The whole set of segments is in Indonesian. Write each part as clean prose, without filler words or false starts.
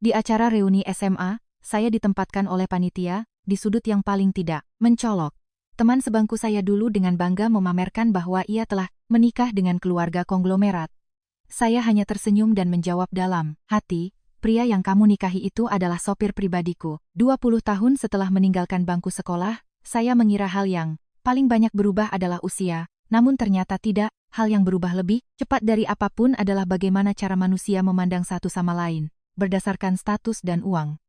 Di acara reuni SMA, saya ditempatkan oleh panitia, di sudut yang paling tidak mencolok. Teman sebangku saya dulu dengan bangga memamerkan bahwa ia telah menikah dengan keluarga konglomerat. Saya hanya tersenyum dan menjawab dalam hati, pria yang kamu nikahi itu adalah sopir pribadiku. 20 tahun setelah meninggalkan bangku sekolah, saya mengira hal yang paling banyak berubah adalah usia, namun ternyata tidak. Hal yang berubah lebih cepat dari apapun adalah bagaimana cara manusia memandang satu sama lain, berdasarkan status dan uang.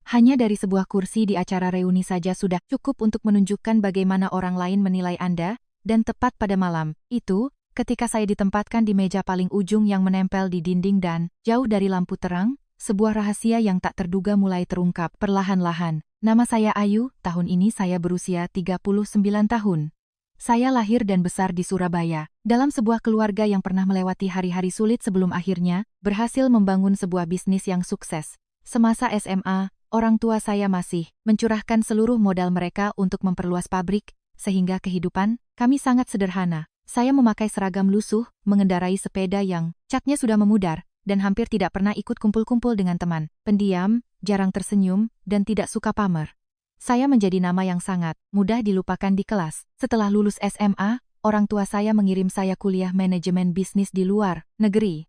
Hanya dari sebuah kursi di acara reuni saja sudah cukup untuk menunjukkan bagaimana orang lain menilai Anda, dan tepat pada malam itu, ketika saya ditempatkan di meja paling ujung yang menempel di dinding dan jauh dari lampu terang, sebuah rahasia yang tak terduga mulai terungkap perlahan-lahan. Nama saya Ayu, tahun ini saya berusia 39 tahun. Saya lahir dan besar di Surabaya, dalam sebuah keluarga yang pernah melewati hari-hari sulit sebelum akhirnya berhasil membangun sebuah bisnis yang sukses. Semasa SMA, orang tua saya masih mencurahkan seluruh modal mereka untuk memperluas pabrik, sehingga kehidupan kami sangat sederhana. Saya memakai seragam lusuh, mengendarai sepeda yang catnya sudah memudar, dan hampir tidak pernah ikut kumpul-kumpul dengan teman. Pendiam, jarang tersenyum, dan tidak suka pamer. Saya menjadi nama yang sangat mudah dilupakan di kelas. Setelah lulus SMA, orang tua saya mengirim saya kuliah manajemen bisnis di luar negeri.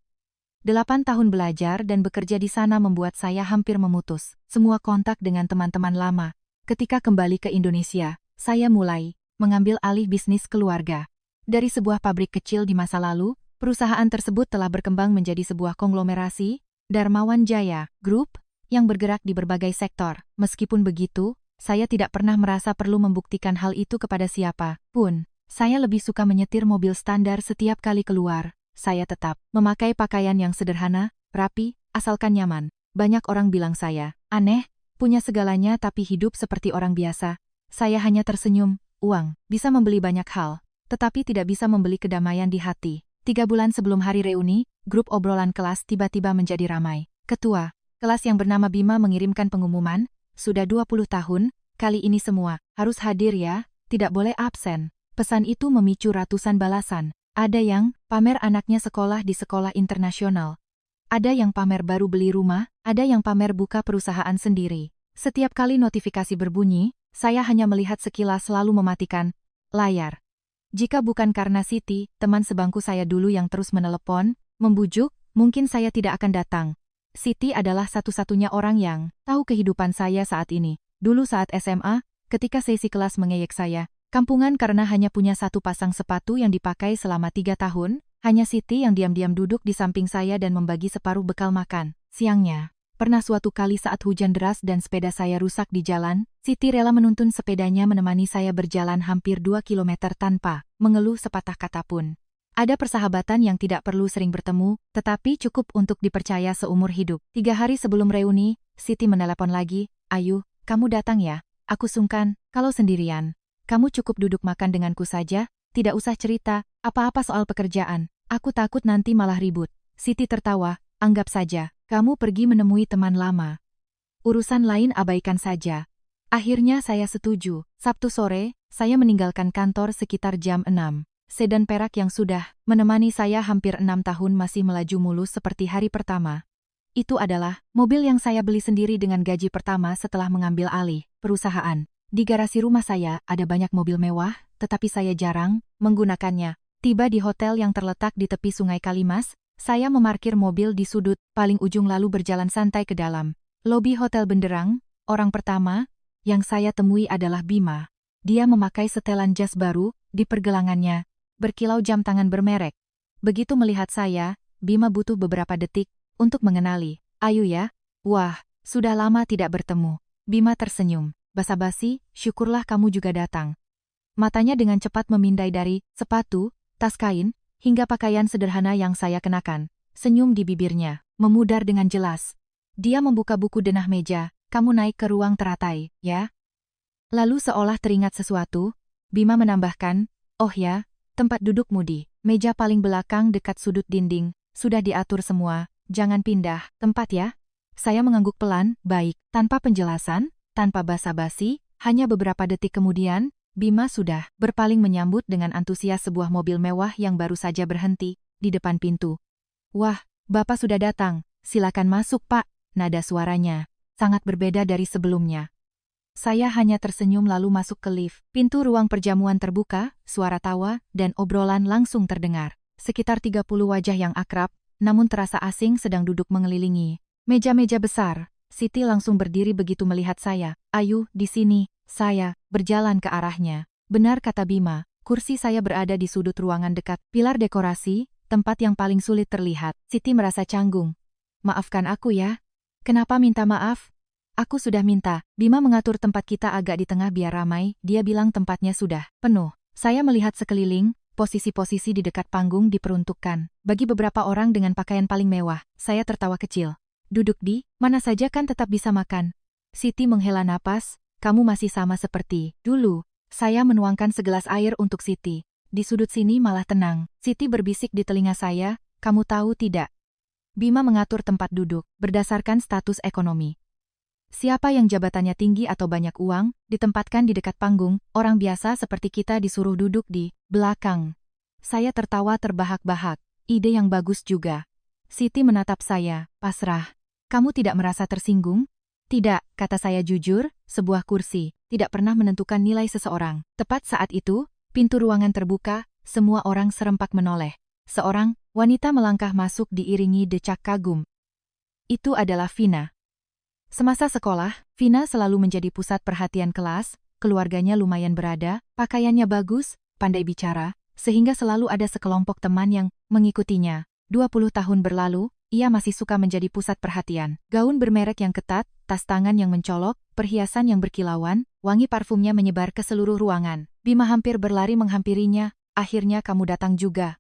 8 tahun belajar dan bekerja di sana membuat saya hampir memutus semua kontak dengan teman-teman lama. Ketika kembali ke Indonesia, saya mulai mengambil alih bisnis keluarga. Dari sebuah pabrik kecil di masa lalu, perusahaan tersebut telah berkembang menjadi sebuah konglomerasi, Darmawan Jaya Group, yang bergerak di berbagai sektor. Meskipun begitu, saya tidak pernah merasa perlu membuktikan hal itu kepada siapa pun. Saya lebih suka menyetir mobil standar setiap kali keluar. Saya tetap memakai pakaian yang sederhana, rapi, asalkan nyaman. Banyak orang bilang saya aneh, punya segalanya tapi hidup seperti orang biasa. Saya hanya tersenyum. Uang bisa membeli banyak hal, tetapi tidak bisa membeli kedamaian di hati. 3 bulan sebelum hari reuni, grup obrolan kelas tiba-tiba menjadi ramai. Ketua kelas yang bernama Bima mengirimkan pengumuman, sudah 20 tahun, kali ini semua harus hadir ya, tidak boleh absen. Pesan itu memicu ratusan balasan. Ada yang pamer anaknya sekolah di sekolah internasional. Ada yang pamer baru beli rumah, ada yang pamer buka perusahaan sendiri. Setiap kali notifikasi berbunyi, saya hanya melihat sekilas lalu mematikan layar. Jika bukan karena Siti, teman sebangku saya dulu yang terus menelepon, membujuk, mungkin saya tidak akan datang. Siti adalah satu-satunya orang yang tahu kehidupan saya saat ini. Dulu saat SMA, ketika sesi kelas mengejek saya, kampungan karena hanya punya satu pasang sepatu yang dipakai selama 3 tahun, hanya Siti yang diam-diam duduk di samping saya dan membagi separuh bekal makan. Siangnya, pernah suatu kali saat hujan deras dan sepeda saya rusak di jalan, Siti rela menuntun sepedanya menemani saya berjalan hampir 2 kilometer tanpa mengeluh sepatah kata pun. Ada persahabatan yang tidak perlu sering bertemu, tetapi cukup untuk dipercaya seumur hidup. 3 hari sebelum reuni, Siti menelepon lagi, Ayu, kamu datang ya? Aku sungkan, kalau sendirian. Kamu cukup duduk makan denganku saja, tidak usah cerita, apa-apa soal pekerjaan. Aku takut nanti malah ribut. Siti tertawa, anggap saja, kamu pergi menemui teman lama. Urusan lain abaikan saja. Akhirnya saya setuju. Sabtu sore, saya meninggalkan kantor sekitar jam 6. Sedan perak yang sudah menemani saya hampir 6 tahun masih melaju mulus seperti hari pertama. Itu adalah mobil yang saya beli sendiri dengan gaji pertama setelah mengambil alih perusahaan. Di garasi rumah saya ada banyak mobil mewah, tetapi saya jarang menggunakannya. Tiba di hotel yang terletak di tepi Sungai Kalimas, saya memarkir mobil di sudut paling ujung lalu berjalan santai ke dalam lobi Hotel Benderang. Orang pertama yang saya temui adalah Bima. Dia memakai setelan jas baru, di pergelangannya berkilau jam tangan bermerek. Begitu melihat saya, Bima butuh beberapa detik untuk mengenali. Ayu ya? Wah, sudah lama tidak bertemu. Bima tersenyum. Basa-basi, syukurlah kamu juga datang. Matanya dengan cepat memindai dari sepatu, tas kain, hingga pakaian sederhana yang saya kenakan. Senyum di bibirnya memudar dengan jelas. Dia membuka buku denah meja. Kamu naik ke ruang teratai, ya? Lalu seolah teringat sesuatu, Bima menambahkan, oh ya, tempat dudukmu di meja paling belakang dekat sudut dinding, sudah diatur semua, jangan pindah tempat ya. Saya mengangguk pelan, baik, tanpa penjelasan, tanpa basa-basi, hanya beberapa detik kemudian, Bima sudah berpaling menyambut dengan antusias sebuah mobil mewah yang baru saja berhenti di depan pintu. Wah, Bapak sudah datang, silakan masuk Pak. nada suaranya sangat berbeda dari sebelumnya. Saya hanya tersenyum lalu masuk ke lift. Pintu ruang perjamuan terbuka, suara tawa, dan obrolan langsung terdengar. Sekitar 30 wajah yang akrab, namun terasa asing sedang duduk mengelilingi meja-meja besar. Siti langsung berdiri begitu melihat saya. Ayu, di sini. Saya berjalan ke arahnya. Benar kata Bima, kursi saya berada di sudut ruangan dekat pilar dekorasi, tempat yang paling sulit terlihat. Siti merasa canggung. Maafkan aku ya. Kenapa minta maaf? Aku sudah minta. Bima mengatur tempat kita agak di tengah biar ramai. Dia bilang tempatnya sudah penuh. Saya melihat sekeliling, posisi-posisi di dekat panggung diperuntukkan bagi beberapa orang dengan pakaian paling mewah. Saya tertawa kecil. Duduk di mana saja kan tetap bisa makan. Siti menghela napas. Kamu masih sama seperti dulu. Saya menuangkan segelas air untuk Siti. Di sudut sini malah tenang. Siti berbisik di telinga saya. Kamu tahu tidak? Bima mengatur tempat duduk berdasarkan status ekonomi. Siapa yang jabatannya tinggi atau banyak uang, ditempatkan di dekat panggung, orang biasa seperti kita disuruh duduk di belakang. Saya tertawa terbahak-bahak. Ide yang bagus juga. Siti menatap saya, pasrah. Kamu tidak merasa tersinggung? Tidak, kata saya jujur, sebuah kursi tidak pernah menentukan nilai seseorang. Tepat saat itu, pintu ruangan terbuka, semua orang serempak menoleh. Seorang wanita melangkah masuk diiringi decak kagum. Itu adalah Vina. Semasa sekolah, Vina selalu menjadi pusat perhatian kelas, keluarganya lumayan berada, pakaiannya bagus, pandai bicara, sehingga selalu ada sekelompok teman yang mengikutinya. 20 tahun berlalu, ia masih suka menjadi pusat perhatian. Gaun bermerek yang ketat, tas tangan yang mencolok, perhiasan yang berkilauan, wangi parfumnya menyebar ke seluruh ruangan. Bima hampir berlari menghampirinya, akhirnya kamu datang juga.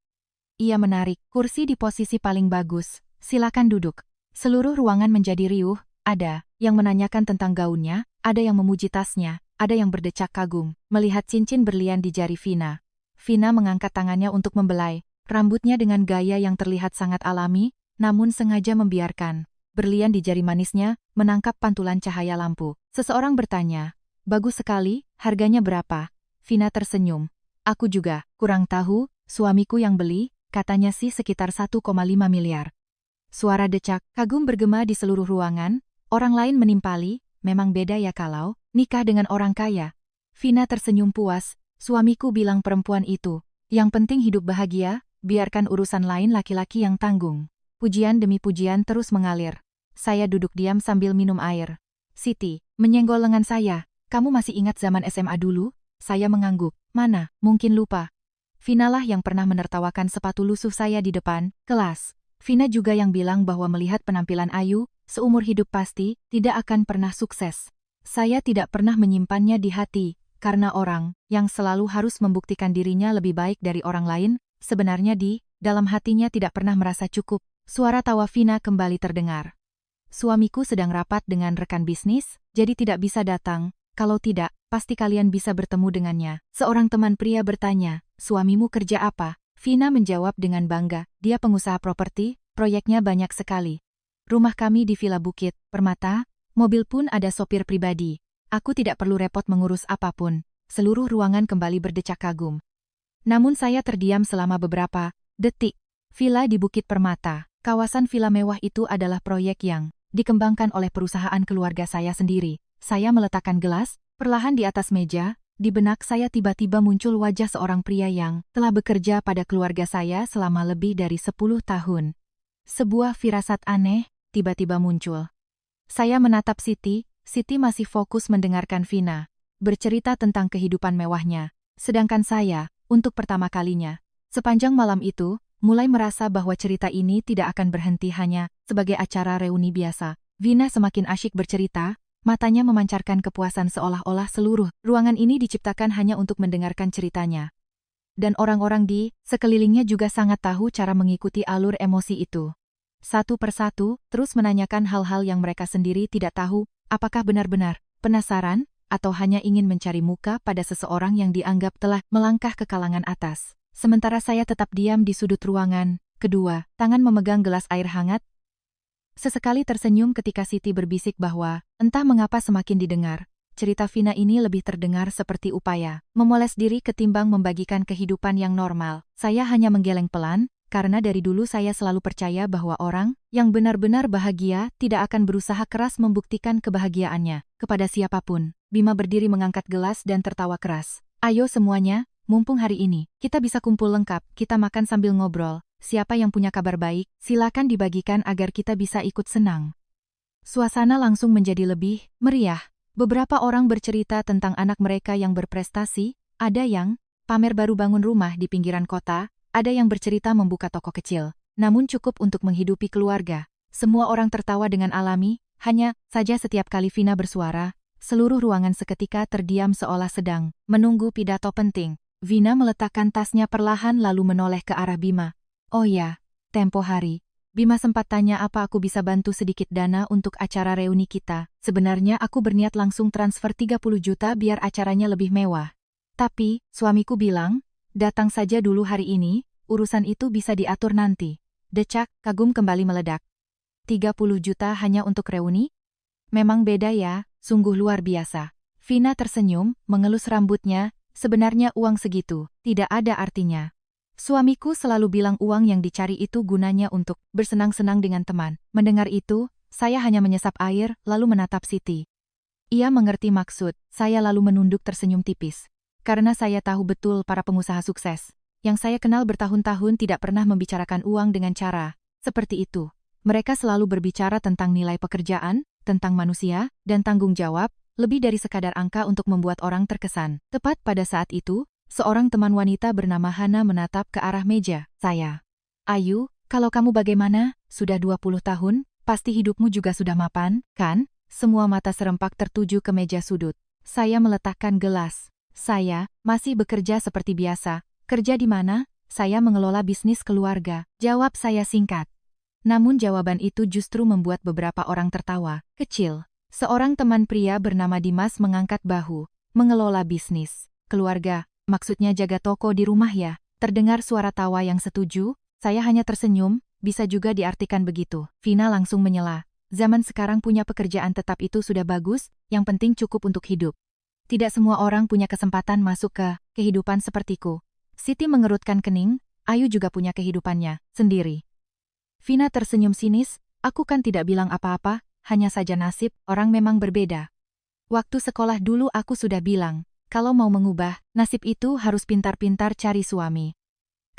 Ia menarik kursi di posisi paling bagus. Silakan duduk. Seluruh ruangan menjadi riuh. Ada yang menanyakan tentang gaunnya, ada yang memuji tasnya, ada yang berdecak kagum melihat cincin berlian di jari Vina. Vina mengangkat tangannya untuk membelai, rambutnya dengan gaya yang terlihat sangat alami, namun sengaja membiarkan berlian di jari manisnya menangkap pantulan cahaya lampu. Seseorang bertanya, bagus sekali, harganya berapa? Vina tersenyum. Aku juga, kurang tahu, suamiku yang beli, katanya sih sekitar 1,5 miliar. Suara decak kagum bergema di seluruh ruangan. Orang lain menimpali, memang beda ya kalau nikah dengan orang kaya. Vina tersenyum puas, suamiku bilang perempuan itu, yang penting hidup bahagia, biarkan urusan lain laki-laki yang tanggung. Pujian demi pujian terus mengalir. Saya duduk diam sambil minum air. Siti menyenggol lengan saya, kamu masih ingat zaman SMA dulu? Saya mengangguk, mana, mungkin lupa. Vina lah yang pernah menertawakan sepatu lusuh saya di depan kelas. Vina juga yang bilang bahwa melihat penampilan Ayu, seumur hidup pasti tidak akan pernah sukses. Saya tidak pernah menyimpannya di hati, karena orang yang selalu harus membuktikan dirinya lebih baik dari orang lain, sebenarnya di dalam hatinya tidak pernah merasa cukup. Suara tawa Vina kembali terdengar. Suamiku sedang rapat dengan rekan bisnis, jadi tidak bisa datang. Kalau tidak, pasti kalian bisa bertemu dengannya. Seorang teman pria bertanya, suamimu kerja apa? Vina menjawab dengan bangga, dia pengusaha properti, proyeknya banyak sekali. Rumah kami di Villa Bukit Permata, mobil pun ada sopir pribadi. Aku tidak perlu repot mengurus apapun. Seluruh ruangan kembali berdecak kagum. Namun saya terdiam selama beberapa detik. Villa di Bukit Permata, kawasan villa mewah itu adalah proyek yang dikembangkan oleh perusahaan keluarga saya sendiri. Saya meletakkan gelas, perlahan di atas meja, di benak saya tiba-tiba muncul wajah seorang pria yang telah bekerja pada keluarga saya selama lebih dari 10 tahun. Sebuah firasat aneh tiba-tiba muncul. Saya menatap Siti, Siti masih fokus mendengarkan Vina bercerita tentang kehidupan mewahnya. Sedangkan saya, untuk pertama kalinya, sepanjang malam itu, mulai merasa bahwa cerita ini tidak akan berhenti hanya sebagai acara reuni biasa. Vina semakin asyik bercerita, matanya memancarkan kepuasan seolah-olah seluruh ruangan ini diciptakan hanya untuk mendengarkan ceritanya. Dan orang-orang di sekelilingnya juga sangat tahu cara mengikuti alur emosi itu. Satu persatu, terus menanyakan hal-hal yang mereka sendiri tidak tahu, apakah benar-benar penasaran, atau hanya ingin mencari muka pada seseorang yang dianggap telah melangkah ke kalangan atas. Sementara saya tetap diam di sudut ruangan, kedua, tangan memegang gelas air hangat. Sesekali tersenyum ketika Siti berbisik bahwa, entah mengapa semakin didengar, cerita Vina ini lebih terdengar seperti upaya memoles diri ketimbang membagikan kehidupan yang normal. Saya hanya menggeleng pelan, karena dari dulu saya selalu percaya bahwa orang yang benar-benar bahagia tidak akan berusaha keras membuktikan kebahagiaannya kepada siapapun. Bima berdiri mengangkat gelas dan tertawa keras. Ayo semuanya, mumpung hari ini kita bisa kumpul lengkap, kita makan sambil ngobrol. Siapa yang punya kabar baik, silakan dibagikan agar kita bisa ikut senang. Suasana langsung menjadi lebih meriah. Beberapa orang bercerita tentang anak mereka yang berprestasi, ada yang pamer baru bangun rumah di pinggiran kota, ada yang bercerita membuka toko kecil, namun cukup untuk menghidupi keluarga. Semua orang tertawa dengan alami, hanya saja setiap kali Vina bersuara, seluruh ruangan seketika terdiam seolah sedang menunggu pidato penting. Vina meletakkan tasnya perlahan lalu menoleh ke arah Bima. Oh ya, tempo hari, Bima sempat tanya apa aku bisa bantu sedikit dana untuk acara reuni kita. Sebenarnya aku berniat langsung transfer 30 juta biar acaranya lebih mewah. Tapi, suamiku bilang, datang saja dulu hari ini, urusan itu bisa diatur nanti. Decak kagum kembali meledak. 30 juta hanya untuk reuni? Memang beda ya, sungguh luar biasa. Vina tersenyum, mengelus rambutnya, sebenarnya uang segitu tidak ada artinya. Suamiku selalu bilang uang yang dicari itu gunanya untuk bersenang-senang dengan teman. Mendengar itu, saya hanya menyesap air, lalu menatap Siti. Ia mengerti maksud, saya lalu menunduk tersenyum tipis. Karena saya tahu betul para pengusaha sukses yang saya kenal bertahun-tahun tidak pernah membicarakan uang dengan cara seperti itu. Mereka selalu berbicara tentang nilai pekerjaan, tentang manusia, dan tanggung jawab, lebih dari sekadar angka untuk membuat orang terkesan. Tepat pada saat itu, seorang teman wanita bernama Hana menatap ke arah meja saya. Ayu, kalau kamu bagaimana? Sudah 20 tahun, pasti hidupmu juga sudah mapan, kan? Semua mata serempak tertuju ke meja sudut. Saya meletakkan gelas. Saya masih bekerja seperti biasa. Kerja di mana? Saya mengelola bisnis keluarga. Jawab saya singkat. Namun jawaban itu justru membuat beberapa orang tertawa kecil. Seorang teman pria bernama Dimas mengangkat bahu. Mengelola bisnis keluarga, maksudnya jaga toko di rumah ya? Terdengar suara tawa yang setuju, saya hanya tersenyum, bisa juga diartikan begitu. Vina langsung menyela. Zaman sekarang punya pekerjaan tetap itu sudah bagus, yang penting cukup untuk hidup. Tidak semua orang punya kesempatan masuk ke kehidupan sepertiku. Siti mengerutkan kening, Ayu juga punya kehidupannya sendiri. Vina tersenyum sinis, aku kan tidak bilang apa-apa, hanya saja nasib orang memang berbeda. Waktu sekolah dulu aku sudah bilang, kalau mau mengubah nasib itu harus pintar-pintar cari suami.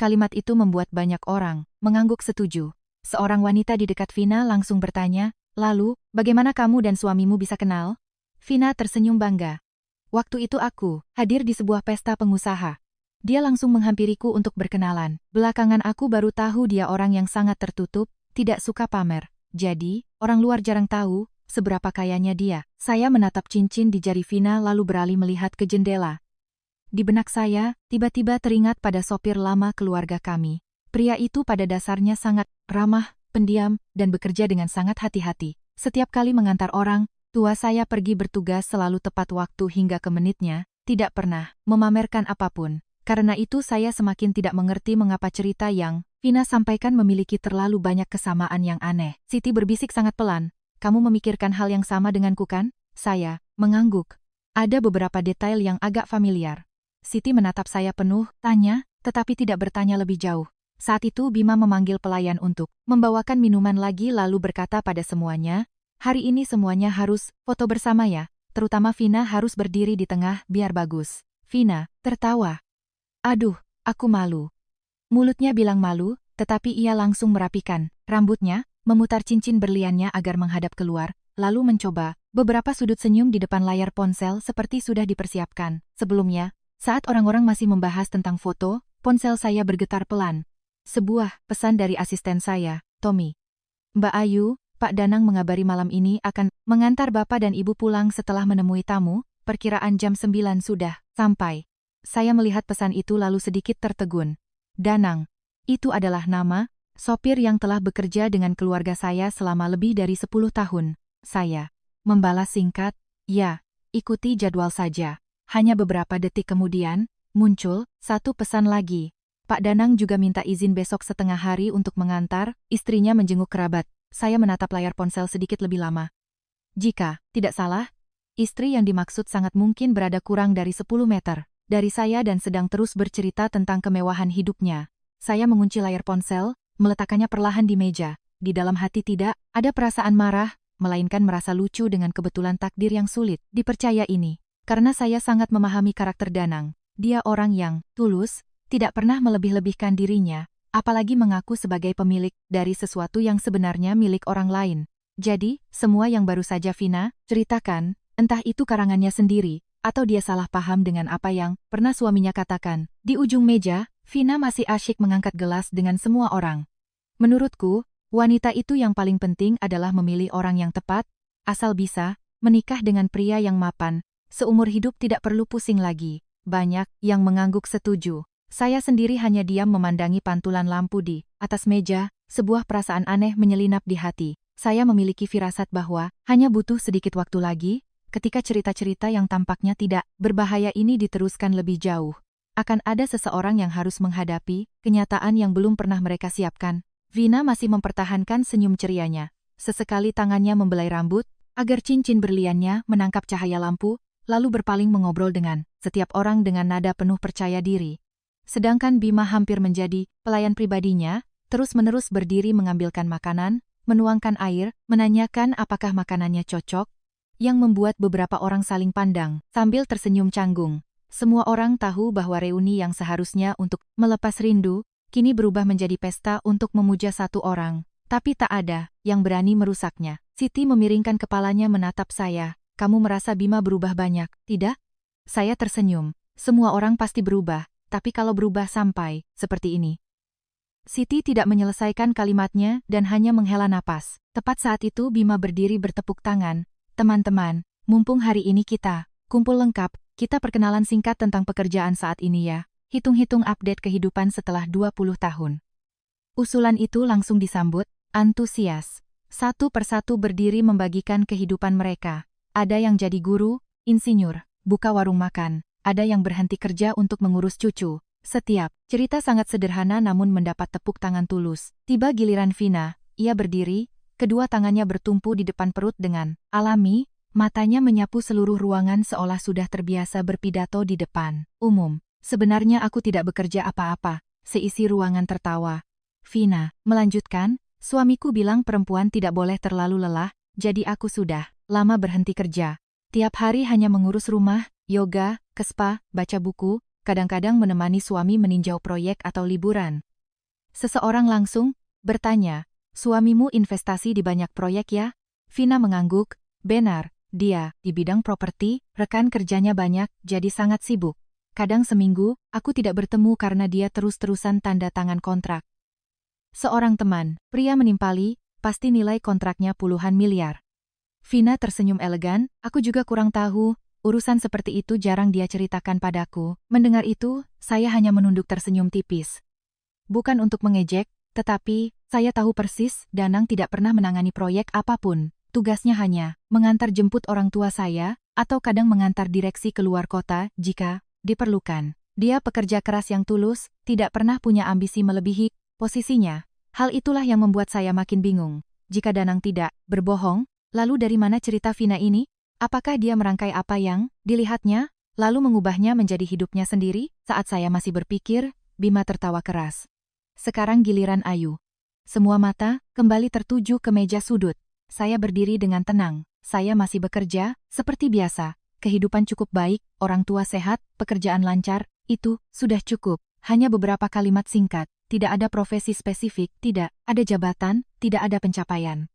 Kalimat itu membuat banyak orang mengangguk setuju. Seorang wanita di dekat Vina langsung bertanya, lalu, bagaimana kamu dan suamimu bisa kenal? Vina tersenyum bangga. Waktu itu aku hadir di sebuah pesta pengusaha. Dia langsung menghampiriku untuk berkenalan. Belakangan aku baru tahu dia orang yang sangat tertutup, tidak suka pamer. Jadi, orang luar jarang tahu seberapa kayanya dia. Saya menatap cincin di jari Vina lalu beralih melihat ke jendela. Di benak saya, tiba-tiba teringat pada sopir lama keluarga kami. Pria itu pada dasarnya sangat ramah, pendiam, dan bekerja dengan sangat hati-hati. Setiap kali mengantar orang tua saya pergi bertugas selalu tepat waktu hingga ke menitnya, tidak pernah memamerkan apapun. Karena itu saya semakin tidak mengerti mengapa cerita yang Vina sampaikan memiliki terlalu banyak kesamaan yang aneh. Siti berbisik sangat pelan, kamu memikirkan hal yang sama denganku kan? Saya mengangguk. Ada beberapa detail yang agak familiar. Siti menatap saya penuh tanya, tetapi tidak bertanya lebih jauh. Saat itu Bima memanggil pelayan untuk membawakan minuman lagi lalu berkata pada semuanya, hari ini semuanya harus foto bersama ya, terutama Vina harus berdiri di tengah biar bagus. Vina tertawa. Aduh, aku malu. Mulutnya bilang malu, tetapi ia langsung merapikan rambutnya, memutar cincin berliannya agar menghadap keluar, lalu mencoba beberapa sudut senyum di depan layar ponsel seperti sudah dipersiapkan. Sebelumnya, saat orang-orang masih membahas tentang foto, ponsel saya bergetar pelan. Sebuah pesan dari asisten saya, Tommy. Mbak Ayu, Pak Danang mengabari malam ini akan mengantar Bapak dan Ibu pulang setelah menemui tamu, perkiraan jam 9 sudah sampai. Saya melihat pesan itu lalu sedikit tertegun. Danang, itu adalah nama sopir yang telah bekerja dengan keluarga saya selama lebih dari 10 tahun. Saya membalas singkat, ya, ikuti jadwal saja. Hanya beberapa detik kemudian, muncul satu pesan lagi. Pak Danang juga minta izin besok setengah hari untuk mengantar istrinya menjenguk kerabat. Saya menatap layar ponsel sedikit lebih lama. Jika tidak salah, istri yang dimaksud sangat mungkin berada kurang dari 10 meter dari saya dan sedang terus bercerita tentang kemewahan hidupnya. Saya mengunci layar ponsel, meletakkannya perlahan di meja. Di dalam hati tidak ada perasaan marah, melainkan merasa lucu dengan kebetulan takdir yang sulit dipercaya ini. Karena saya sangat memahami karakter Danang. Dia orang yang tulus, tidak pernah melebih-lebihkan dirinya, apalagi mengaku sebagai pemilik dari sesuatu yang sebenarnya milik orang lain. Jadi, semua yang baru saja Vina ceritakan, entah itu karangannya sendiri, atau dia salah paham dengan apa yang pernah suaminya katakan. Di ujung meja, Vina masih asyik mengangkat gelas dengan semua orang. Menurutku, wanita itu yang paling penting adalah memilih orang yang tepat, asal bisa menikah dengan pria yang mapan, seumur hidup tidak perlu pusing lagi. Banyak yang mengangguk setuju. Saya sendiri hanya diam memandangi pantulan lampu di atas meja, sebuah perasaan aneh menyelinap di hati. Saya memiliki firasat bahwa hanya butuh sedikit waktu lagi, ketika cerita-cerita yang tampaknya tidak berbahaya ini diteruskan lebih jauh. Akan ada seseorang yang harus menghadapi kenyataan yang belum pernah mereka siapkan. Vina masih mempertahankan senyum cerianya. Sesekali tangannya membelai rambut, agar cincin berliannya menangkap cahaya lampu, lalu berpaling mengobrol dengan setiap orang dengan nada penuh percaya diri. Sedangkan Bima hampir menjadi pelayan pribadinya, terus-menerus berdiri mengambilkan makanan, menuangkan air, menanyakan apakah makanannya cocok, yang membuat beberapa orang saling pandang, sambil tersenyum canggung. Semua orang tahu bahwa reuni yang seharusnya untuk melepas rindu, kini berubah menjadi pesta untuk memuja satu orang. Tapi tak ada yang berani merusaknya. Siti memiringkan kepalanya menatap saya. Kamu merasa Bima berubah banyak, tidak? Saya tersenyum. Semua orang pasti berubah, tapi kalau berubah sampai seperti ini. Siti tidak menyelesaikan kalimatnya dan hanya menghela napas. Tepat saat itu Bima berdiri bertepuk tangan. Teman-teman, mumpung hari ini kita kumpul lengkap, kita perkenalan singkat tentang pekerjaan saat ini ya. Hitung-hitung update kehidupan setelah 20 tahun. Usulan itu langsung disambut, antusias. Satu persatu berdiri membagikan kehidupan mereka. Ada yang jadi guru, insinyur, buka warung makan. Ada yang berhenti kerja untuk mengurus cucu. Setiap cerita sangat sederhana namun mendapat tepuk tangan tulus. Tiba giliran Vina, ia berdiri, kedua tangannya bertumpu di depan perut dengan alami, matanya menyapu seluruh ruangan seolah sudah terbiasa berpidato di depan umum. Sebenarnya aku tidak bekerja apa-apa, seisi ruangan tertawa. Vina melanjutkan, suamiku bilang perempuan tidak boleh terlalu lelah, jadi aku sudah lama berhenti kerja. Tiap hari hanya mengurus rumah, yoga, ke spa, baca buku, kadang-kadang menemani suami meninjau proyek atau liburan. Seseorang langsung bertanya, suamimu investasi di banyak proyek ya? Vina mengangguk, benar, dia di bidang properti, rekan kerjanya banyak, jadi sangat sibuk. Kadang seminggu, aku tidak bertemu karena dia terus-terusan tanda tangan kontrak. Seorang teman, pria menimpali, pasti nilai kontraknya puluhan miliar. Vina tersenyum elegan, aku juga kurang tahu. Urusan seperti itu jarang dia ceritakan padaku. Mendengar itu, saya hanya menunduk tersenyum tipis. Bukan untuk mengejek, tetapi, saya tahu persis, Danang tidak pernah menangani proyek apapun. Tugasnya hanya mengantar jemput orang tua saya, atau kadang mengantar direksi keluar kota, jika diperlukan. Dia pekerja keras yang tulus, tidak pernah punya ambisi melebihi posisinya. Hal itulah yang membuat saya makin bingung. Jika Danang tidak berbohong, lalu dari mana cerita Vina ini? Apakah dia merangkai apa yang dilihatnya, lalu mengubahnya menjadi hidupnya sendiri? Saat saya masih berpikir, Bima tertawa keras. Sekarang giliran Ayu. Semua mata kembali tertuju ke meja sudut. Saya berdiri dengan tenang. Saya masih bekerja, seperti biasa. Kehidupan cukup baik, orang tua sehat, pekerjaan lancar, itu sudah cukup. Hanya beberapa kalimat singkat, tidak ada profesi spesifik, tidak ada jabatan, tidak ada pencapaian.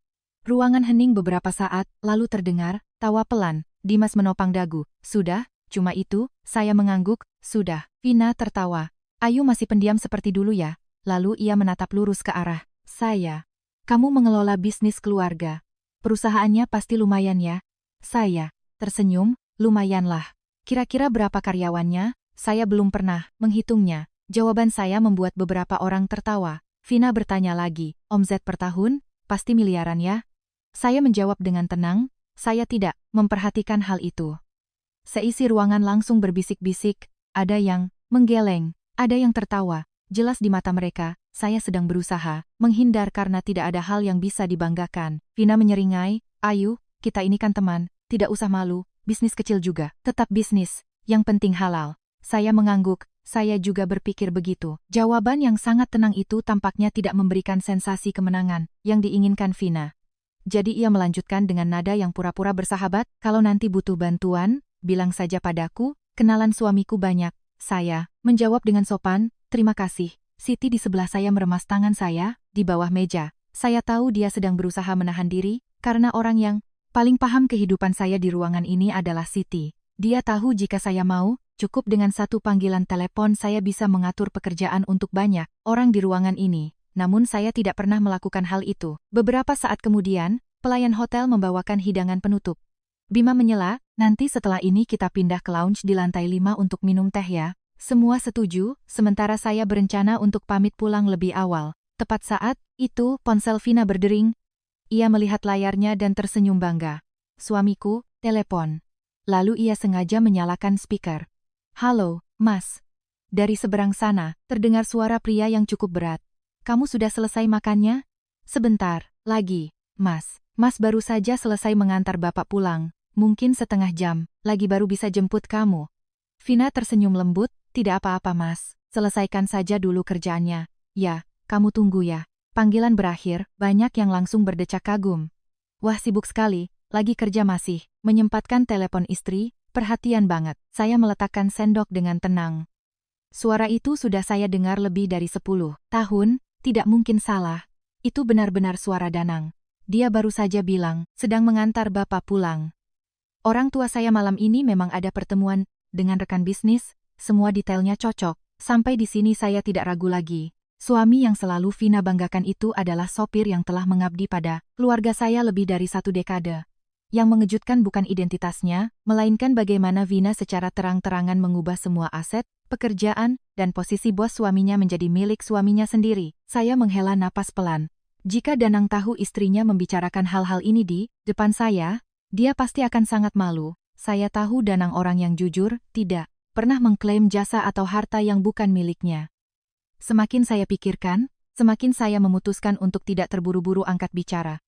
Ruangan hening beberapa saat, lalu terdengar tawa pelan. Dimas menopang dagu. Sudah, cuma itu, saya mengangguk. Sudah. Vina tertawa. Ayu masih pendiam seperti dulu ya. Lalu ia menatap lurus ke arah saya. Kamu mengelola bisnis keluarga. Perusahaannya pasti lumayan ya. Saya tersenyum, lumayanlah. Kira-kira berapa karyawannya? Saya belum pernah menghitungnya. Jawaban saya membuat beberapa orang tertawa. Vina bertanya lagi, omzet per tahun? Pasti miliaran ya? Saya menjawab dengan tenang, saya tidak memperhatikan hal itu. Seisi ruangan langsung berbisik-bisik, ada yang menggeleng, ada yang tertawa. Jelas di mata mereka, saya sedang berusaha menghindar karena tidak ada hal yang bisa dibanggakan. Vina menyeringai, Ayu, kita ini kan teman, tidak usah malu, bisnis kecil juga, tetap bisnis, yang penting halal. Saya mengangguk, Saya juga berpikir begitu. Jawaban yang sangat tenang itu tampaknya tidak memberikan sensasi kemenangan yang diinginkan Vina. Jadi ia melanjutkan dengan nada yang pura-pura bersahabat, "Kalau nanti butuh bantuan, bilang saja padaku, kenalan suamiku banyak." Saya menjawab dengan sopan, "Terima kasih." Siti di sebelah saya meremas tangan saya, di bawah meja. Saya tahu dia sedang berusaha menahan diri, karena orang yang paling paham kehidupan saya di ruangan ini adalah Siti. Dia tahu jika saya mau, cukup dengan satu panggilan telepon saya bisa mengatur pekerjaan untuk banyak orang di ruangan ini. Namun saya tidak pernah melakukan hal itu. Beberapa saat kemudian, pelayan hotel membawakan hidangan penutup. Bima menyela, "Nanti setelah ini kita pindah ke lounge di lantai 5 untuk minum teh ya." Semua setuju, sementara saya berencana untuk pamit pulang lebih awal. Tepat saat itu, ponsel Vina berdering. Ia melihat layarnya dan tersenyum bangga. "Suamiku, telepon." Lalu ia sengaja menyalakan speaker. "Halo, Mas." Dari seberang sana, terdengar suara pria yang cukup berat. "Kamu sudah selesai makannya?" "Sebentar lagi, Mas. Mas baru saja selesai mengantar Bapak pulang. Mungkin setengah jam lagi baru bisa jemput kamu." Vina tersenyum lembut, "Tidak apa-apa Mas. Selesaikan saja dulu kerjaannya." "Ya, kamu tunggu ya." Panggilan berakhir, banyak yang langsung berdecak kagum. "Wah, sibuk sekali, lagi kerja masih." Menyempatkan telepon istri, perhatian banget. Saya meletakkan sendok dengan tenang. Suara itu sudah saya dengar lebih dari 10 tahun, tidak mungkin salah. Itu benar-benar suara Danang. Dia baru saja bilang, sedang mengantar Bapak pulang. Orang tua saya malam ini memang ada pertemuan dengan rekan bisnis, semua detailnya cocok. Sampai di sini saya tidak ragu lagi. Suami yang selalu Vina banggakan itu adalah sopir yang telah mengabdi pada keluarga saya lebih dari 1 dekade. Yang mengejutkan bukan identitasnya, melainkan bagaimana Vina secara terang-terangan mengubah semua aset, pekerjaan, dan posisi bos suaminya menjadi milik suaminya sendiri. Saya menghela napas pelan. Jika Danang tahu istrinya membicarakan hal-hal ini di depan saya, dia pasti akan sangat malu. Saya tahu Danang orang yang jujur, tidak pernah mengklaim jasa atau harta yang bukan miliknya. Semakin saya pikirkan, semakin saya memutuskan untuk tidak terburu-buru angkat bicara.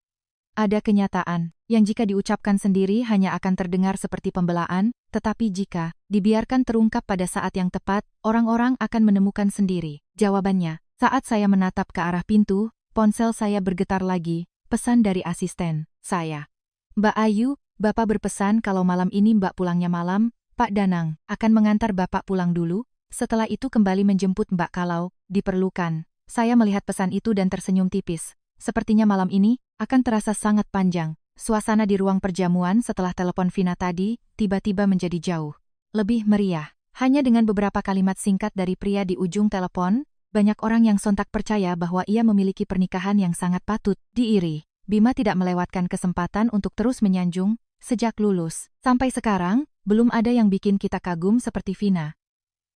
Ada kenyataan yang jika diucapkan sendiri hanya akan terdengar seperti pembelaan, tetapi jika dibiarkan terungkap pada saat yang tepat, orang-orang akan menemukan sendiri jawabannya. Saat saya menatap ke arah pintu, ponsel saya bergetar lagi, pesan dari asisten saya. "Mbak Ayu, Bapak berpesan kalau malam ini Mbak pulangnya malam, Pak Danang akan mengantar Bapak pulang dulu, setelah itu kembali menjemput Mbak kalau diperlukan." Saya melihat pesan itu dan tersenyum tipis. Sepertinya malam ini akan terasa sangat panjang. Suasana di ruang perjamuan setelah telepon Vina tadi tiba-tiba menjadi jauh lebih meriah. Hanya dengan beberapa kalimat singkat dari pria di ujung telepon, banyak orang yang sontak percaya bahwa ia memiliki pernikahan yang sangat patut diiri. Bima tidak melewatkan kesempatan untuk terus menyanjung. Sejak lulus sampai sekarang, belum ada yang bikin kita kagum seperti Vina.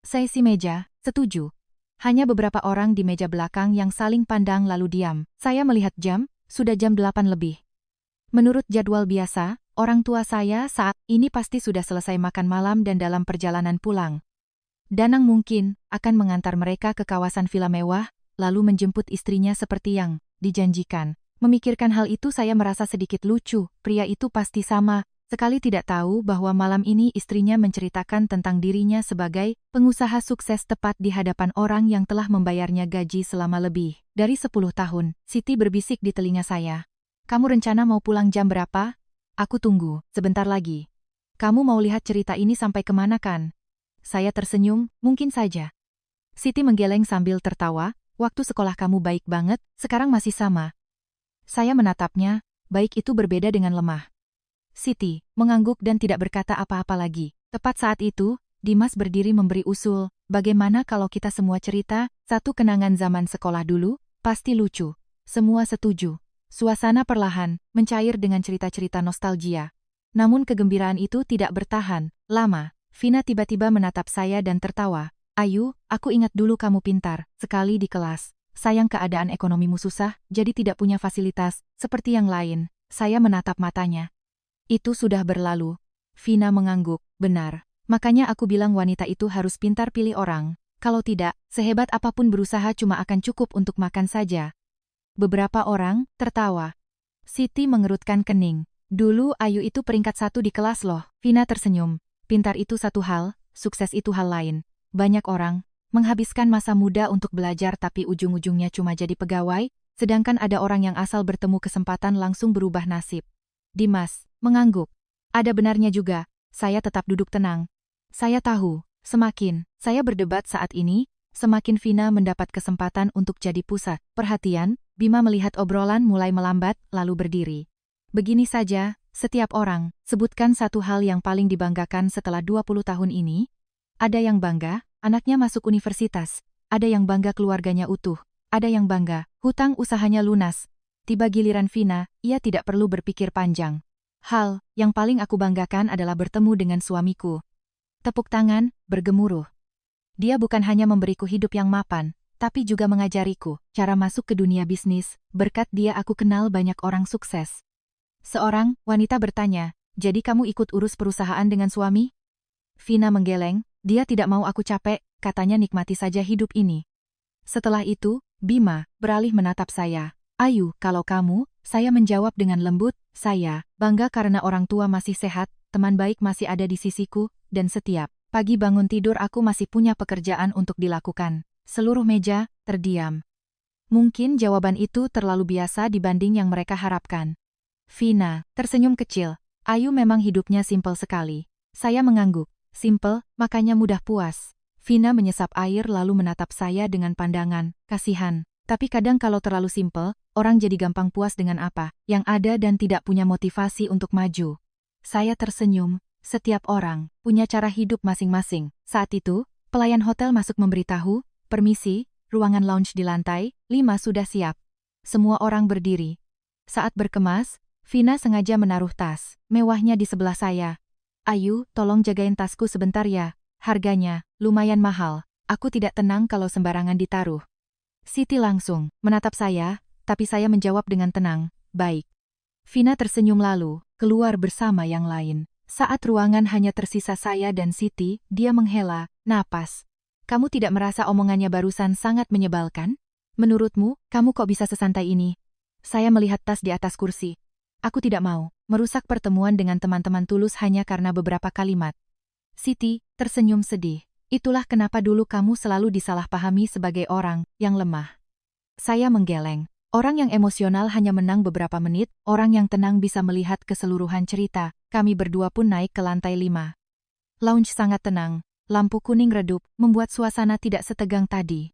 Seisi meja, setuju. Hanya beberapa orang di meja belakang yang saling pandang lalu diam. Saya melihat jam, sudah jam 8 lebih. Menurut jadwal biasa, orang tua saya saat ini pasti sudah selesai makan malam dan dalam perjalanan pulang. Danang mungkin akan mengantar mereka ke kawasan villa mewah, lalu menjemput istrinya seperti yang dijanjikan. Memikirkan hal itu saya merasa sedikit lucu. Pria itu pasti sama sekali tidak tahu bahwa malam ini istrinya menceritakan tentang dirinya sebagai pengusaha sukses tepat di hadapan orang yang telah membayarnya gaji selama lebih dari 10 tahun. Siti berbisik di telinga saya. "Kamu rencana mau pulang jam berapa? Aku tunggu sebentar lagi." "Kamu mau lihat cerita ini sampai kemana kan?" Saya tersenyum, "Mungkin saja." Siti menggeleng sambil tertawa, "Waktu sekolah kamu baik banget, sekarang masih sama." Saya menatapnya, baik itu berbeda dengan lemah. Siti mengangguk dan tidak berkata apa-apa lagi. Tepat saat itu, Dimas berdiri memberi usul, "Bagaimana kalau kita semua cerita satu kenangan zaman sekolah dulu? Pasti lucu." Semua setuju. Suasana perlahan mencair dengan cerita-cerita nostalgia. Namun kegembiraan itu tidak bertahan lama. Vina tiba-tiba menatap saya dan tertawa. "Ayu, aku ingat dulu kamu pintar sekali di kelas. Sayang keadaan ekonomimu susah, jadi tidak punya fasilitas seperti yang lain." Saya menatap matanya. "Itu sudah berlalu." Vina mengangguk, "Benar. Makanya aku bilang wanita itu harus pintar pilih orang. Kalau tidak, sehebat apapun berusaha cuma akan cukup untuk makan saja." Beberapa orang tertawa. Siti mengerutkan kening. "Dulu Ayu itu peringkat 1 di kelas loh." Vina tersenyum. "Pintar itu satu hal, sukses itu hal lain. Banyak orang menghabiskan masa muda untuk belajar tapi ujung-ujungnya cuma jadi pegawai, sedangkan ada orang yang asal bertemu kesempatan langsung berubah nasib. Dimas mengangguk. Ada benarnya juga, saya tetap duduk tenang. Saya tahu, semakin saya berdebat saat ini, semakin Vina mendapat kesempatan untuk jadi pusat perhatian. Bima melihat obrolan mulai melambat, lalu berdiri. Begini saja, setiap orang, sebutkan satu hal yang paling dibanggakan setelah 20 tahun ini. Ada yang bangga, anaknya masuk universitas. Ada yang bangga keluarganya utuh. Ada yang bangga, hutang usahanya lunas. Tiba giliran Vina, ia tidak perlu berpikir panjang. Hal yang paling aku banggakan adalah bertemu dengan suamiku. Tepuk tangan, bergemuruh. Dia bukan hanya memberiku hidup yang mapan, tapi juga mengajariku cara masuk ke dunia bisnis. Berkat dia aku kenal banyak orang sukses. Seorang wanita bertanya, jadi kamu ikut urus perusahaan dengan suami? Vina menggeleng, dia tidak mau aku capek, katanya nikmati saja hidup ini. Setelah itu, Bima beralih menatap saya. Ayu, kalau kamu, saya menjawab dengan lembut, saya bangga karena orang tua masih sehat, teman baik masih ada di sisiku, dan setiap pagi bangun tidur aku masih punya pekerjaan untuk dilakukan. Seluruh meja terdiam. Mungkin jawaban itu terlalu biasa dibanding yang mereka harapkan. Vina tersenyum kecil. Ayu memang hidupnya simpel sekali. Saya mengangguk. Simpel, makanya mudah puas. Vina menyesap air lalu menatap saya dengan pandangan kasihan. Tapi kadang kalau terlalu simpel, orang jadi gampang puas dengan apa yang ada dan tidak punya motivasi untuk maju. Saya tersenyum. Setiap orang punya cara hidup masing-masing. Saat itu, pelayan hotel masuk memberitahu, permisi, ruangan lounge di lantai 5 sudah siap. Semua orang berdiri. Saat berkemas, Vina sengaja menaruh tas mewahnya di sebelah saya. Ayu, tolong jagain tasku sebentar ya. Harganya lumayan mahal. Aku tidak tenang kalau sembarangan ditaruh. Siti langsung menatap saya, tapi saya menjawab dengan tenang, baik. Vina tersenyum lalu keluar bersama yang lain. Saat ruangan hanya tersisa saya dan Siti, dia menghela napas. Kamu tidak merasa omongannya barusan sangat menyebalkan? Menurutmu, kamu kok bisa sesantai ini? Saya melihat tas di atas kursi. Aku tidak mau merusak pertemuan dengan teman-teman tulus hanya karena beberapa kalimat. Siti tersenyum sedih. Itulah kenapa dulu kamu selalu disalahpahami sebagai orang yang lemah. Saya menggeleng. Orang yang emosional hanya menang beberapa menit, orang yang tenang bisa melihat keseluruhan cerita. Kami berdua pun naik ke lantai 5. Lounge sangat tenang. Lampu kuning redup, membuat suasana tidak setegang tadi.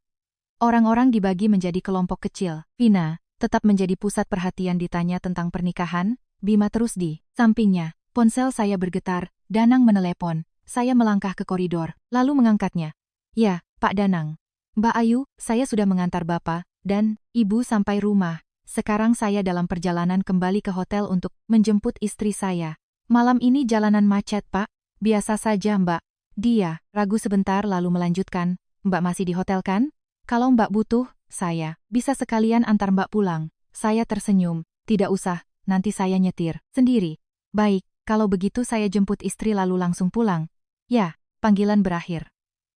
Orang-orang dibagi menjadi kelompok kecil. Vina tetap menjadi pusat perhatian ditanya tentang pernikahan. Bima terus di sampingnya. Ponsel saya bergetar. Danang menelepon. Saya melangkah ke koridor, lalu mengangkatnya. Ya, Pak Danang. Mbak Ayu, saya sudah mengantar Bapak dan Ibu sampai rumah. Sekarang saya dalam perjalanan kembali ke hotel untuk menjemput istri saya. Malam ini jalanan macet, Pak. Biasa saja, Mbak. Dia ragu sebentar lalu melanjutkan. Mbak masih di hotel kan? Kalau Mbak butuh, saya bisa sekalian antar Mbak pulang. Saya tersenyum. Tidak usah, nanti saya nyetir sendiri. Baik, kalau begitu saya jemput istri lalu langsung pulang. Ya, panggilan berakhir.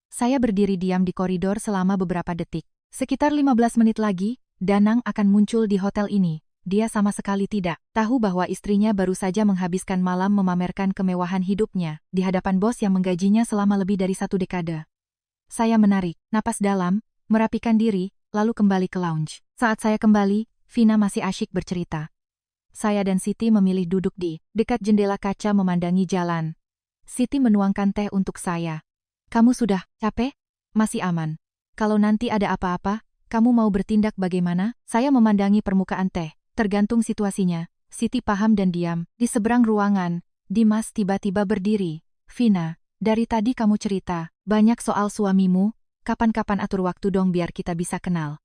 Saya berdiri diam di koridor selama beberapa detik. Sekitar 15 menit lagi, Danang akan muncul di hotel ini. Dia sama sekali tidak tahu bahwa istrinya baru saja menghabiskan malam memamerkan kemewahan hidupnya di hadapan bos yang menggajinya selama lebih dari 1 dekade. Saya menarik napas dalam, merapikan diri, lalu kembali ke lounge. Saat saya kembali, Vina masih asyik bercerita. Saya dan Siti memilih duduk di dekat jendela kaca memandangi jalan. Siti menuangkan teh untuk saya. Kamu sudah capek? Masih aman. Kalau nanti ada apa-apa, kamu mau bertindak bagaimana? Saya memandangi permukaan teh. Tergantung situasinya. Siti paham dan diam. Di seberang ruangan, Dimas tiba-tiba berdiri. Vina, dari tadi kamu cerita banyak soal suamimu. Kapan-kapan atur waktu dong biar kita bisa kenal.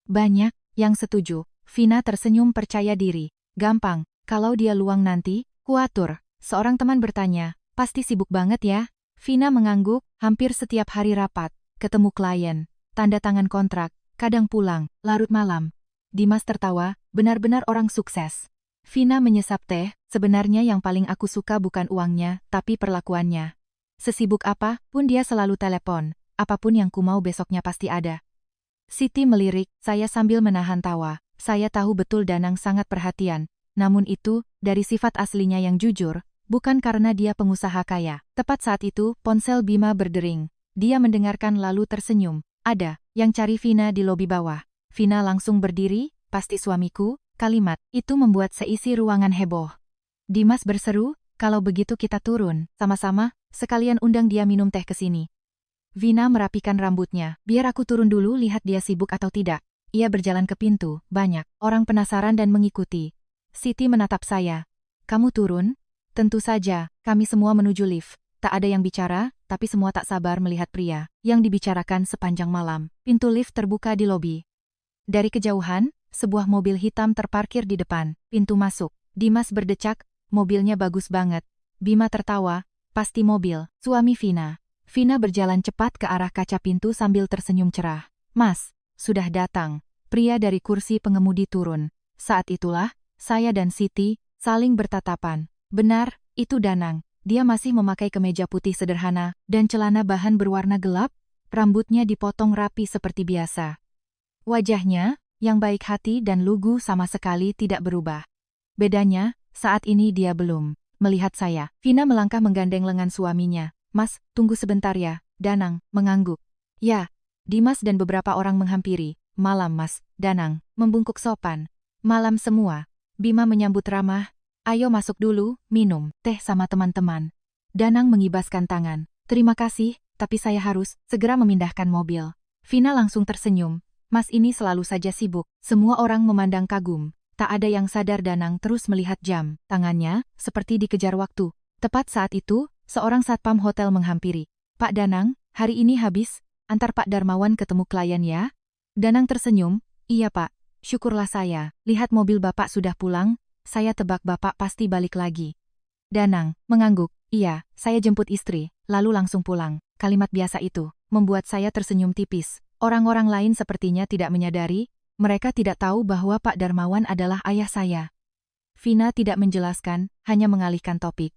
Banyak yang setuju. Vina tersenyum percaya diri. Gampang, kalau dia luang nanti, kuatur. Seorang teman bertanya, pasti sibuk banget ya? Vina mengangguk, hampir setiap hari rapat, ketemu klien, tanda tangan kontrak, kadang pulang, larut malam. Dimas tertawa, benar-benar orang sukses. Vina menyesap teh, sebenarnya yang paling aku suka bukan uangnya, tapi perlakuannya. Sesibuk apa pun dia selalu telepon, apapun yang ku mau besoknya pasti ada. Siti melirik, saya sambil menahan tawa. Saya tahu betul Danang sangat perhatian, namun itu, dari sifat aslinya yang jujur, bukan karena dia pengusaha kaya. Tepat saat itu, ponsel Bima berdering. Dia mendengarkan lalu tersenyum. Ada yang cari Vina di lobi bawah. Vina langsung berdiri, pasti suamiku. Kalimat itu membuat seisi ruangan heboh. Dimas berseru, kalau begitu kita turun, sama-sama, sekalian undang dia minum teh ke sini. Vina merapikan rambutnya, biar aku turun dulu lihat dia sibuk atau tidak. Ia berjalan ke pintu, banyak orang penasaran dan mengikuti. Siti menatap saya. Kamu turun? Tentu saja, kami semua menuju lift. Tak ada yang bicara, tapi semua tak sabar melihat pria yang dibicarakan sepanjang malam. Pintu lift terbuka di lobi. Dari kejauhan, sebuah mobil hitam terparkir di depan, pintu masuk. Dimas berdecak, mobilnya bagus banget. Bima tertawa, pasti mobil suami Vina. Vina berjalan cepat ke arah kaca pintu sambil tersenyum cerah. Mas, sudah datang. Pria dari kursi pengemudi turun. Saat itulah, saya dan Siti saling bertatapan. Benar, itu Danang. Dia masih memakai kemeja putih sederhana dan celana bahan berwarna gelap, rambutnya dipotong rapi seperti biasa. Wajahnya, yang baik hati dan lugu sama sekali tidak berubah. Bedanya, saat ini dia belum melihat saya. Vina melangkah menggandeng lengan suaminya. Mas, tunggu sebentar ya. Danang mengangguk. Ya. Dimas dan beberapa orang menghampiri. Malam Mas, Danang membungkuk sopan. Malam semua. Bima menyambut ramah. Ayo masuk dulu, minum teh sama teman-teman. Danang mengibaskan tangan. Terima kasih, tapi saya harus segera memindahkan mobil. Vina langsung tersenyum. Mas ini selalu saja sibuk. Semua orang memandang kagum. Tak ada yang sadar Danang terus melihat jam. Tangannya, seperti dikejar waktu. Tepat saat itu, seorang satpam hotel menghampiri. Pak Danang, hari ini habis, antar Pak Darmawan ketemu klien ya? Danang tersenyum. Iya Pak, syukurlah saya. Lihat mobil Bapak sudah pulang. Saya tebak Bapak pasti balik lagi. Danang mengangguk. Iya, saya jemput istri, lalu langsung pulang. Kalimat biasa itu membuat saya tersenyum tipis. Orang-orang lain sepertinya tidak menyadari, mereka tidak tahu bahwa Pak Darmawan adalah ayah saya. Vina tidak menjelaskan, hanya mengalihkan topik.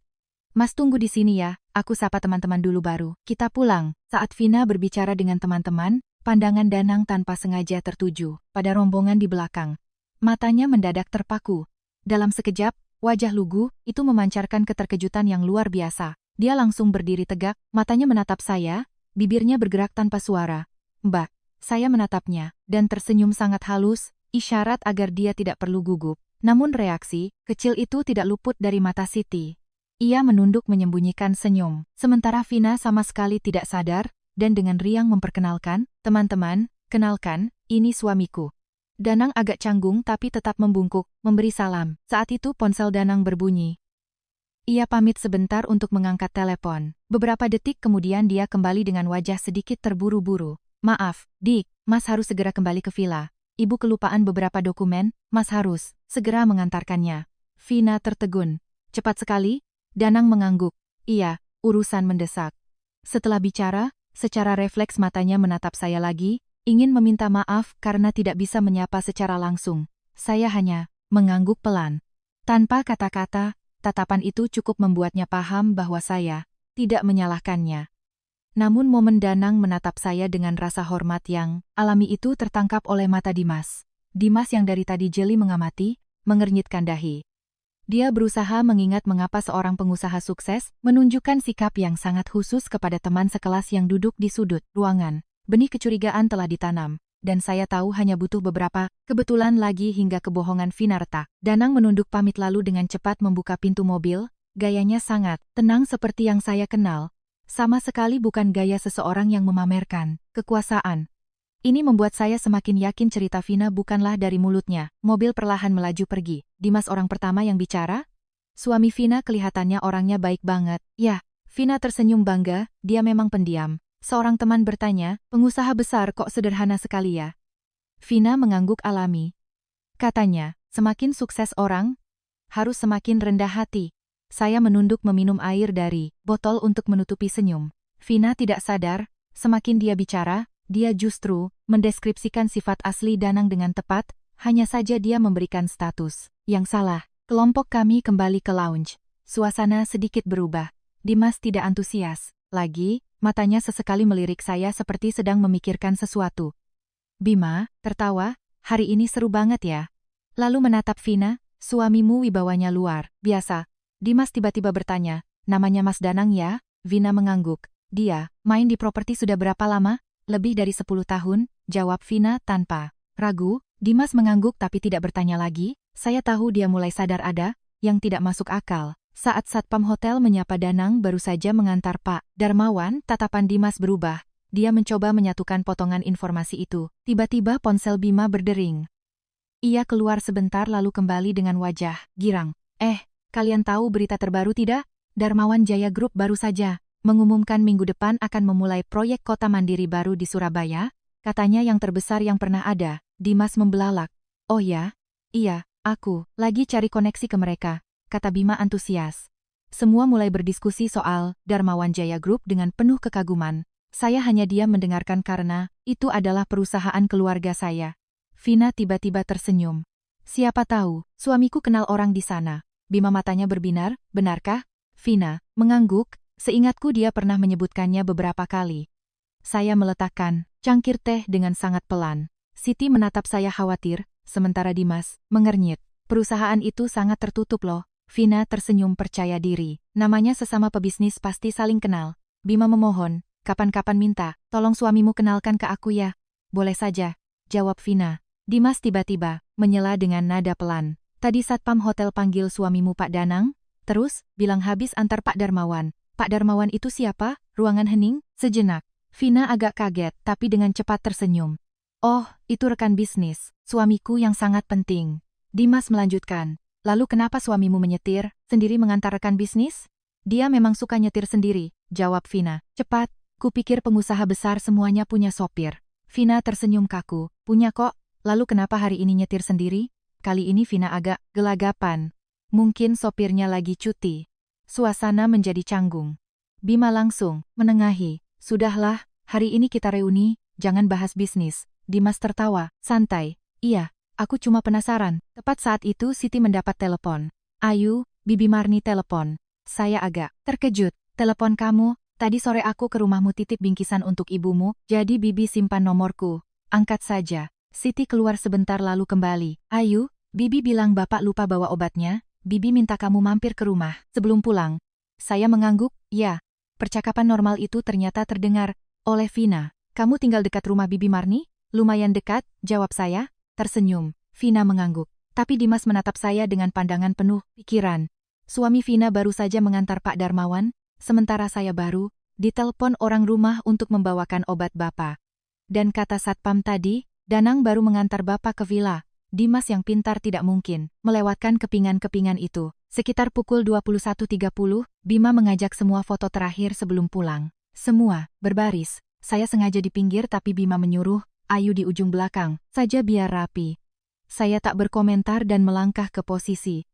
Mas tunggu di sini ya, aku sapa teman-teman dulu baru kita pulang. Saat Vina berbicara dengan teman-teman, pandangan Danang tanpa sengaja tertuju pada rombongan di belakang. Matanya mendadak terpaku. Dalam sekejap, wajah lugu itu memancarkan keterkejutan yang luar biasa. Dia langsung berdiri tegak, matanya menatap saya, bibirnya bergerak tanpa suara. Mbak, saya menatapnya, dan tersenyum sangat halus, isyarat agar dia tidak perlu gugup. Namun reaksi kecil itu tidak luput dari mata Siti. Ia menunduk menyembunyikan senyum, sementara Vina sama sekali tidak sadar, dan dengan riang memperkenalkan, teman-teman, kenalkan, ini suamiku. Danang agak canggung tapi tetap membungkuk, memberi salam. Saat itu ponsel Danang berbunyi. Ia pamit sebentar untuk mengangkat telepon. Beberapa detik kemudian dia kembali dengan wajah sedikit terburu-buru. Maaf, Dik, Mas harus segera kembali ke villa. Ibu kelupaan beberapa dokumen, Mas harus segera mengantarkannya. Vina tertegun. Cepat sekali? Danang mengangguk. Iya, urusan mendesak. Setelah bicara, secara refleks matanya menatap saya lagi, ingin meminta maaf karena tidak bisa menyapa secara langsung. Saya hanya mengangguk pelan. Tanpa kata-kata, tatapan itu cukup membuatnya paham bahwa saya tidak menyalahkannya. Namun momen Danang menatap saya dengan rasa hormat yang alami itu tertangkap oleh mata Dimas. Dimas yang dari tadi jeli mengamati, mengernyitkan dahi. Dia berusaha mengingat mengapa seorang pengusaha sukses menunjukkan sikap yang sangat khusus kepada teman sekelas yang duduk di sudut ruangan. Benih kecurigaan telah ditanam, dan saya tahu hanya butuh beberapa kebetulan lagi hingga kebohongan Vina retak. Danang menunduk pamit lalu dengan cepat membuka pintu mobil, gayanya sangat tenang seperti yang saya kenal. Sama sekali bukan gaya seseorang yang memamerkan kekuasaan. Ini membuat saya semakin yakin cerita Vina bukanlah dari mulutnya. Mobil perlahan melaju pergi. Dimas orang pertama yang bicara? Suami Vina kelihatannya orangnya baik banget. Ya, Vina tersenyum bangga, dia memang pendiam. Seorang teman bertanya, pengusaha besar kok sederhana sekali ya? Vina mengangguk alami. Katanya, semakin sukses orang, harus semakin rendah hati. Saya menunduk meminum air dari botol untuk menutupi senyum. Vina tidak sadar, semakin dia bicara, dia justru mendeskripsikan sifat asli Danang dengan tepat, hanya saja dia memberikan status yang salah. Kelompok kami kembali ke lounge. Suasana sedikit berubah. Dimas tidak antusias lagi. Matanya sesekali melirik saya seperti sedang memikirkan sesuatu. Bima, tertawa, hari ini seru banget ya. Lalu menatap Vina, suamimu wibawanya luar biasa. Dimas tiba-tiba bertanya, namanya Mas Danang ya? Vina mengangguk. Dia, main di properti sudah berapa lama? Lebih dari 10 tahun, jawab Vina tanpa ragu. Dimas mengangguk tapi tidak bertanya lagi. Saya tahu dia mulai sadar ada yang tidak masuk akal. Saat Satpam Hotel menyapa Danang baru saja mengantar Pak Darmawan, tatapan Dimas berubah. Dia mencoba menyatukan potongan informasi itu. Tiba-tiba ponsel Bima berdering. Ia keluar sebentar lalu kembali dengan wajah girang. Kalian tahu berita terbaru tidak? Darmawan Jaya Group baru saja mengumumkan minggu depan akan memulai proyek kota mandiri baru di Surabaya. Katanya yang terbesar yang pernah ada. Dimas membelalak. Oh ya? Iya, aku lagi cari koneksi ke mereka, kata Bima antusias. Semua mulai berdiskusi soal Darmawan Jaya Group dengan penuh kekaguman. Saya hanya diam mendengarkan karena itu adalah perusahaan keluarga saya. Vina tiba-tiba tersenyum. Siapa tahu, suamiku kenal orang di sana. Bima matanya berbinar, benarkah? Vina mengangguk, seingatku dia pernah menyebutkannya beberapa kali. Saya meletakkan cangkir teh dengan sangat pelan. Siti menatap saya khawatir, sementara Dimas mengernyit. Perusahaan itu sangat tertutup loh. Vina tersenyum percaya diri. Namanya sesama pebisnis pasti saling kenal. Bima memohon, kapan-kapan minta, tolong suamimu kenalkan ke aku ya. Boleh saja, jawab Vina. Dimas tiba-tiba menyela dengan nada pelan. Tadi Satpam Hotel panggil suamimu Pak Danang? Terus, bilang habis antar Pak Darmawan. Pak Darmawan itu siapa? Ruangan hening? Sejenak. Vina agak kaget, tapi dengan cepat tersenyum. Oh, itu rekan bisnis, suamiku yang sangat penting. Dimas melanjutkan. Lalu kenapa suamimu menyetir, sendiri mengantar rekan bisnis? Dia memang suka nyetir sendiri, jawab Vina. Cepat, kupikir pengusaha besar semuanya punya sopir. Vina tersenyum kaku. Punya kok. Lalu kenapa hari ini nyetir sendiri? Kali ini Vina agak gelagapan. Mungkin sopirnya lagi cuti. Suasana menjadi canggung. Bima langsung menengahi. Sudahlah, hari ini kita reuni, jangan bahas bisnis. Dimas tertawa, santai. Iya, aku cuma penasaran. Tepat saat itu Siti mendapat telepon. Ayu, Bibi Marni telepon. Saya agak terkejut. Telepon kamu, tadi sore aku ke rumahmu titip bingkisan untuk ibumu, jadi Bibi simpan nomorku. Angkat saja. Siti keluar sebentar lalu kembali. Ayu, Bibi bilang bapak lupa bawa obatnya. Bibi minta kamu mampir ke rumah sebelum pulang. Saya mengangguk, ya. Percakapan normal itu ternyata terdengar oleh Vina. Kamu tinggal dekat rumah Bibi Marni? Lumayan dekat, jawab saya. Tersenyum. Vina mengangguk. Tapi Dimas menatap saya dengan pandangan penuh pikiran. Suami Vina baru saja mengantar Pak Darmawan, sementara saya baru ditelepon orang rumah untuk membawakan obat bapak. Dan kata Satpam tadi, Danang baru mengantar bapak ke villa. Dimas yang pintar tidak mungkin melewatkan kepingan-kepingan itu. Sekitar pukul 21.30, Bima mengajak semua foto terakhir sebelum pulang. Semua berbaris. Saya sengaja di pinggir tapi Bima menyuruh, Ayu di ujung belakang, saja biar rapi. Saya tak berkomentar dan melangkah ke posisi.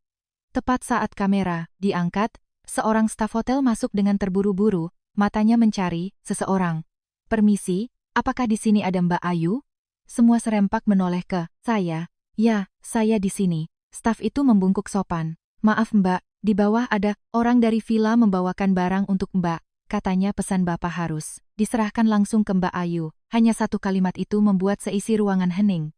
Tepat saat kamera diangkat, seorang staf hotel masuk dengan terburu-buru, matanya mencari seseorang. Permisi, apakah di sini ada Mbak Ayu? Semua serempak menoleh ke saya. Ya, saya di sini. Staf itu membungkuk sopan. Maaf Mbak, di bawah ada orang dari villa membawakan barang untuk Mbak. Katanya pesan Bapak harus diserahkan langsung ke Mbak Ayu. Hanya satu kalimat itu membuat seisi ruangan hening.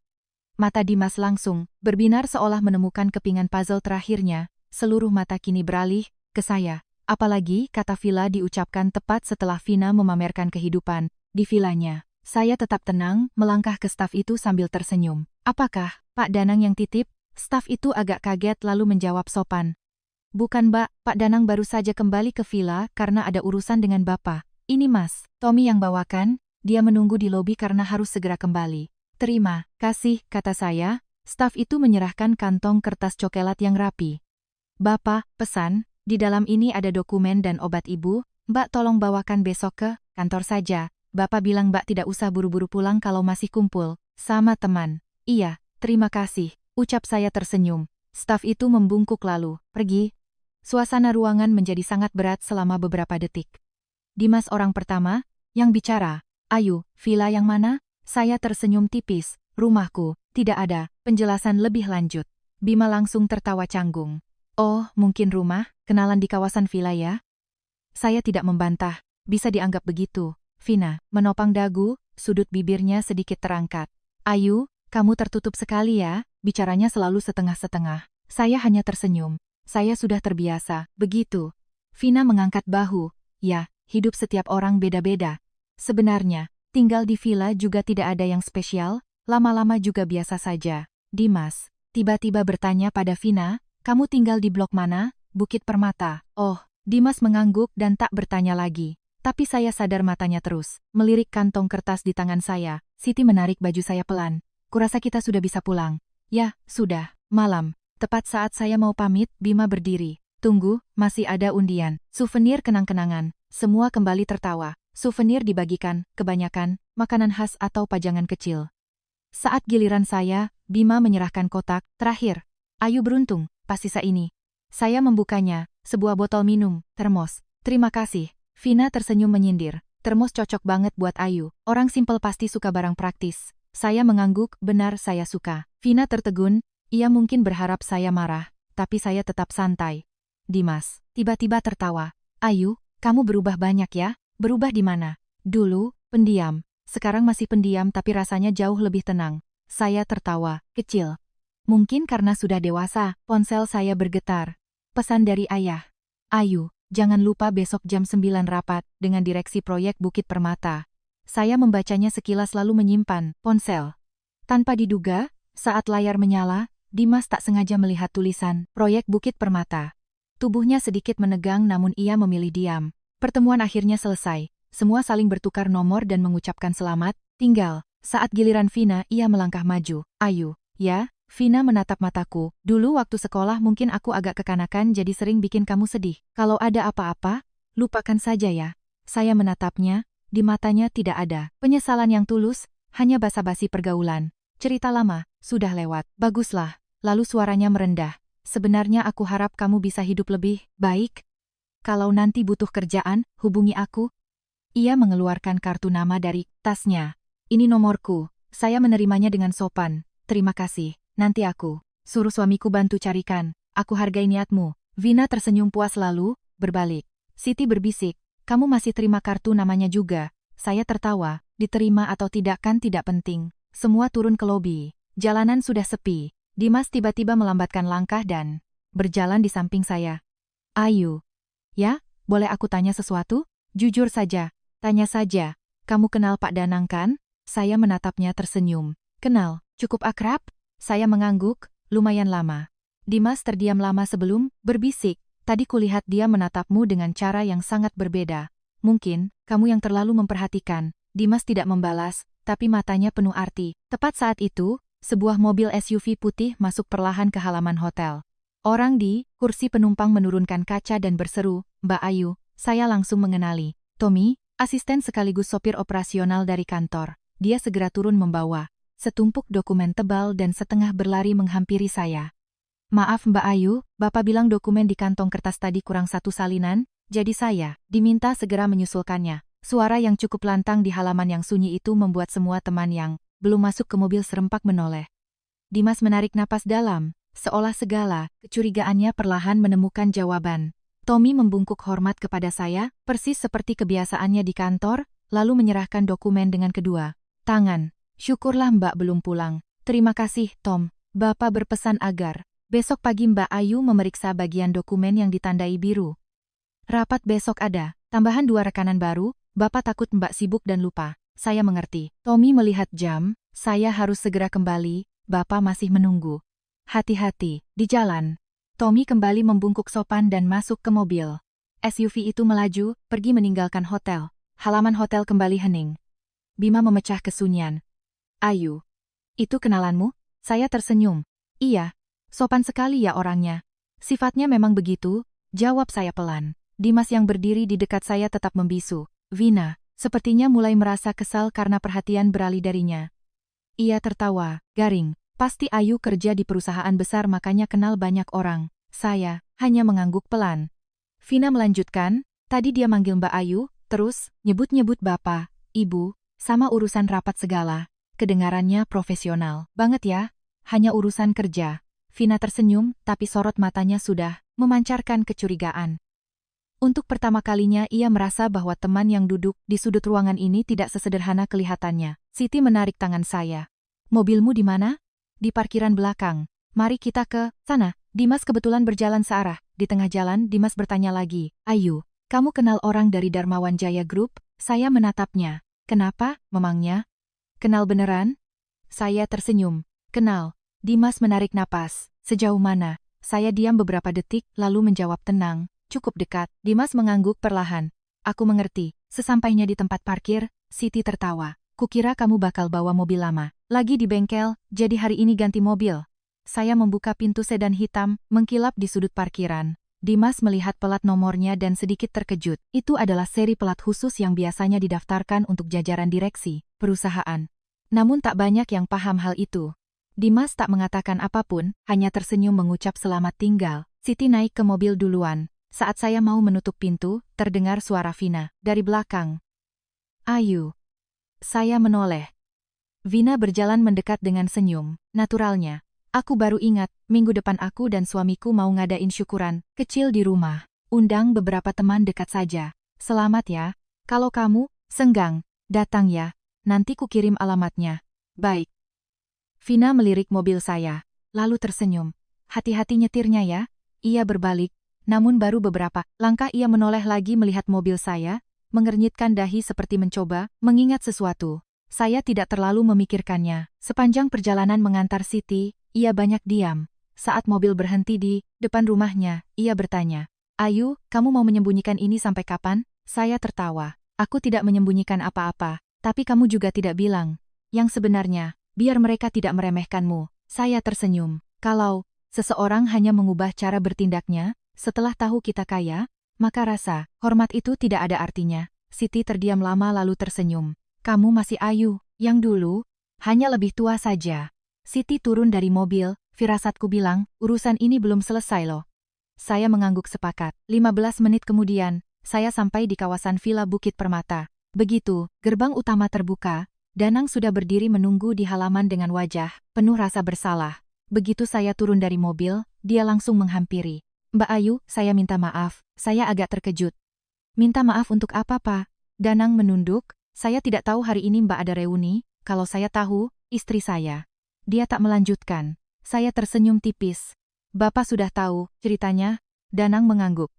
Mata Dimas langsung berbinar seolah menemukan kepingan puzzle terakhirnya. Seluruh mata kini beralih ke saya. Apalagi kata villa diucapkan tepat setelah Vina memamerkan kehidupan di villanya. Saya tetap tenang, melangkah ke staf itu sambil tersenyum. Apakah Pak Danang yang titip? Staf itu agak kaget lalu menjawab sopan. Bukan Mbak, Pak Danang baru saja kembali ke villa karena ada urusan dengan Bapak. Ini Mas, Tommy yang bawakan, dia menunggu di lobi karena harus segera kembali. Terima kasih, kata saya. Staf itu menyerahkan kantong kertas coklat yang rapi. Bapak, pesan, di dalam ini ada dokumen dan obat ibu, Mbak tolong bawakan besok ke kantor saja. Bapak bilang Mbak tidak usah buru-buru pulang kalau masih kumpul sama teman. Iya, terima kasih, ucap saya tersenyum. Staf itu membungkuk lalu pergi. Suasana ruangan menjadi sangat berat selama beberapa detik. Dimas orang pertama yang bicara. Ayu, villa yang mana? Saya tersenyum tipis. Rumahku, tidak ada penjelasan lebih lanjut. Bima langsung tertawa canggung. Oh, mungkin rumah, kenalan di kawasan villa ya? Saya tidak membantah, bisa dianggap begitu. Vina menopang dagu, sudut bibirnya sedikit terangkat. Ayu, kamu tertutup sekali ya, bicaranya selalu setengah-setengah. Saya hanya tersenyum. Saya sudah terbiasa, begitu. Vina mengangkat bahu. Ya, hidup setiap orang beda-beda. Sebenarnya, tinggal di villa juga tidak ada yang spesial, lama-lama juga biasa saja. Dimas tiba-tiba bertanya pada Vina, kamu tinggal di blok mana? Bukit Permata. Oh, Dimas mengangguk dan tak bertanya lagi. Tapi saya sadar matanya terus melirik kantong kertas di tangan saya. Siti menarik baju saya pelan. Kurasa kita sudah bisa pulang. Ya, sudah. Malam. Tepat saat saya mau pamit, Bima berdiri. Tunggu, masih ada undian. Souvenir kenang-kenangan. Semua kembali tertawa. Souvenir dibagikan, kebanyakan, makanan khas atau pajangan kecil. Saat giliran saya, Bima menyerahkan kotak. Terakhir. Ayu beruntung, pas sisa ini. Saya membukanya, sebuah botol minum, termos. Terima kasih. Vina tersenyum menyindir. Termos cocok banget buat Ayu. Orang simpel pasti suka barang praktis. Saya mengangguk, benar saya suka. Vina tertegun, ia mungkin berharap saya marah, tapi saya tetap santai. Dimas tiba-tiba tertawa. Ayu, kamu berubah banyak ya? Berubah di mana? Dulu, pendiam. Sekarang masih pendiam tapi rasanya jauh lebih tenang. Saya tertawa, kecil. Mungkin karena sudah dewasa, ponsel saya bergetar. Pesan dari ayah. Ayu, jangan lupa besok jam 9 rapat dengan direksi proyek Bukit Permata. Saya membacanya sekilas lalu menyimpan ponsel. Tanpa diduga, saat layar menyala, Dimas tak sengaja melihat tulisan proyek Bukit Permata. Tubuhnya sedikit menegang namun ia memilih diam. Pertemuan akhirnya selesai. Semua saling bertukar nomor dan mengucapkan selamat. Tinggal, saat giliran Vina ia melangkah maju. Ayu, ya? Vina menatap mataku. Dulu waktu sekolah mungkin aku agak kekanakan jadi sering bikin kamu sedih. Kalau ada apa-apa, lupakan saja ya. Saya menatapnya, di matanya tidak ada penyesalan yang tulus, hanya basa-basi pergaulan. Cerita lama, sudah lewat. Baguslah. Lalu suaranya merendah. Sebenarnya aku harap kamu bisa hidup lebih baik. Kalau nanti butuh kerjaan, hubungi aku. Ia mengeluarkan kartu nama dari tasnya. Ini nomorku. Saya menerimanya dengan sopan. Terima kasih. Nanti aku suruh suamiku bantu carikan. Aku hargai niatmu. Vina tersenyum puas lalu berbalik. Siti berbisik, kamu masih terima kartu namanya juga. Saya tertawa, diterima atau tidak kan tidak penting. Semua turun ke lobi. Jalanan sudah sepi. Dimas tiba-tiba melambatkan langkah dan berjalan di samping saya. Ayu. Ya, boleh aku tanya sesuatu? Jujur saja. Tanya saja. Kamu kenal Pak Danang kan? Saya menatapnya tersenyum. Kenal, cukup akrab? Saya mengangguk, lumayan lama. Dimas terdiam lama sebelum berbisik. Tadi kulihat dia menatapmu dengan cara yang sangat berbeda. Mungkin, kamu yang terlalu memperhatikan. Dimas tidak membalas, tapi matanya penuh arti. Tepat saat itu, sebuah mobil SUV putih masuk perlahan ke halaman hotel. Orang di kursi penumpang menurunkan kaca dan berseru, Mbak Ayu. Saya langsung mengenali. Tommy, asisten sekaligus sopir operasional dari kantor. Dia segera turun membawa setumpuk dokumen tebal dan setengah berlari menghampiri saya. Maaf Mbak Ayu, Bapak bilang dokumen di kantong kertas tadi kurang satu salinan, jadi saya diminta segera menyusulkannya. Suara yang cukup lantang di halaman yang sunyi itu membuat semua teman yang belum masuk ke mobil serempak menoleh. Dimas menarik napas dalam, seolah segala kecurigaannya perlahan menemukan jawaban. Tommy membungkuk hormat kepada saya, persis seperti kebiasaannya di kantor, lalu menyerahkan dokumen dengan kedua tangan. Syukurlah Mbak belum pulang. Terima kasih, Tom. Bapak berpesan agar besok pagi Mbak Ayu memeriksa bagian dokumen yang ditandai biru. Rapat besok ada, tambahan 2 rekanan baru, Bapak takut Mbak sibuk dan lupa. Saya mengerti. Tommy melihat jam, saya harus segera kembali, Bapak masih menunggu. Hati-hati, di jalan. Tommy kembali membungkuk sopan dan masuk ke mobil. SUV itu melaju, pergi meninggalkan hotel. Halaman hotel kembali hening. Bima memecah kesunyian. Ayu. Itu kenalanmu? Saya tersenyum. Iya. Sopan sekali ya orangnya. Sifatnya memang begitu, jawab saya pelan. Dimas yang berdiri di dekat saya tetap membisu. Vina, sepertinya mulai merasa kesal karena perhatian beralih darinya. Ia tertawa, garing. Pasti Ayu kerja di perusahaan besar makanya kenal banyak orang. Saya hanya mengangguk pelan. Vina melanjutkan, tadi dia manggil Mbak Ayu, terus nyebut-nyebut Bapak, Ibu, sama urusan rapat segala. Kedengarannya profesional banget ya, hanya urusan kerja. Vina tersenyum, tapi sorot matanya sudah memancarkan kecurigaan. Untuk pertama kalinya ia merasa bahwa teman yang duduk di sudut ruangan ini tidak sesederhana kelihatannya. Siti menarik tangan saya. Mobilmu di mana? Di parkiran belakang. Mari kita ke sana. Dimas kebetulan berjalan searah. Di tengah jalan Dimas bertanya lagi, Ayu, Kamu kenal orang dari Darmawan Jaya Group? Saya menatapnya. Kenapa, memangnya? Kenal beneran? Saya tersenyum. Kenal. Dimas menarik napas. Sejauh mana? Saya diam beberapa detik, lalu menjawab tenang. Cukup dekat. Dimas mengangguk perlahan. Aku mengerti. Sesampainya di tempat parkir, Siti tertawa. Kukira kamu bakal bawa mobil lama. Lagi di bengkel, jadi hari ini ganti mobil. Saya membuka pintu sedan hitam, mengkilap di sudut parkiran. Dimas melihat pelat nomornya dan sedikit terkejut. Itu adalah seri pelat khusus yang biasanya didaftarkan untuk jajaran direksi perusahaan. Namun tak banyak yang paham hal itu. Dimas tak mengatakan apapun, hanya tersenyum mengucap selamat tinggal. Siti naik ke mobil duluan. Saat saya mau menutup pintu, terdengar suara Vina dari belakang. Ayu. Saya menoleh. Vina berjalan mendekat dengan senyum. Naturalnya. Aku baru ingat, minggu depan aku dan suamiku mau ngadain syukuran kecil di rumah. Undang beberapa teman dekat saja. Selamat ya. Kalau kamu senggang, datang ya. Nanti ku kirim alamatnya. Baik. Vina melirik mobil saya, lalu tersenyum. Hati-hati nyetirnya ya. Ia berbalik, namun baru beberapa langkah ia menoleh lagi melihat mobil saya, mengernyitkan dahi seperti mencoba mengingat sesuatu. Saya tidak terlalu memikirkannya. Sepanjang perjalanan mengantar Siti, ia banyak diam. Saat mobil berhenti di depan rumahnya, ia bertanya, Ayu, kamu mau menyembunyikan ini sampai kapan? Saya tertawa. Aku tidak menyembunyikan apa-apa, tapi kamu juga tidak bilang. Yang sebenarnya, biar mereka tidak meremehkanmu. Saya tersenyum. Kalau seseorang hanya mengubah cara bertindaknya, setelah tahu kita kaya, maka rasa hormat itu tidak ada artinya. Siti terdiam lama lalu tersenyum. Kamu masih Ayu, yang dulu, hanya lebih tua saja. Siti turun dari mobil, firasatku bilang, urusan ini belum selesai loh. Saya mengangguk sepakat. 15 menit kemudian, saya sampai di kawasan Villa Bukit Permata. Begitu, gerbang utama terbuka, Danang sudah berdiri menunggu di halaman dengan wajah penuh rasa bersalah. Begitu saya turun dari mobil, dia langsung menghampiri. Mbak Ayu, saya minta maaf, saya agak terkejut. Minta maaf untuk apa, Pak? Danang menunduk. Saya tidak tahu hari ini Mbak ada reuni, kalau saya tahu, istri saya. Dia tak melanjutkan. Saya tersenyum tipis. Bapak sudah tahu, ceritanya? Danang mengangguk.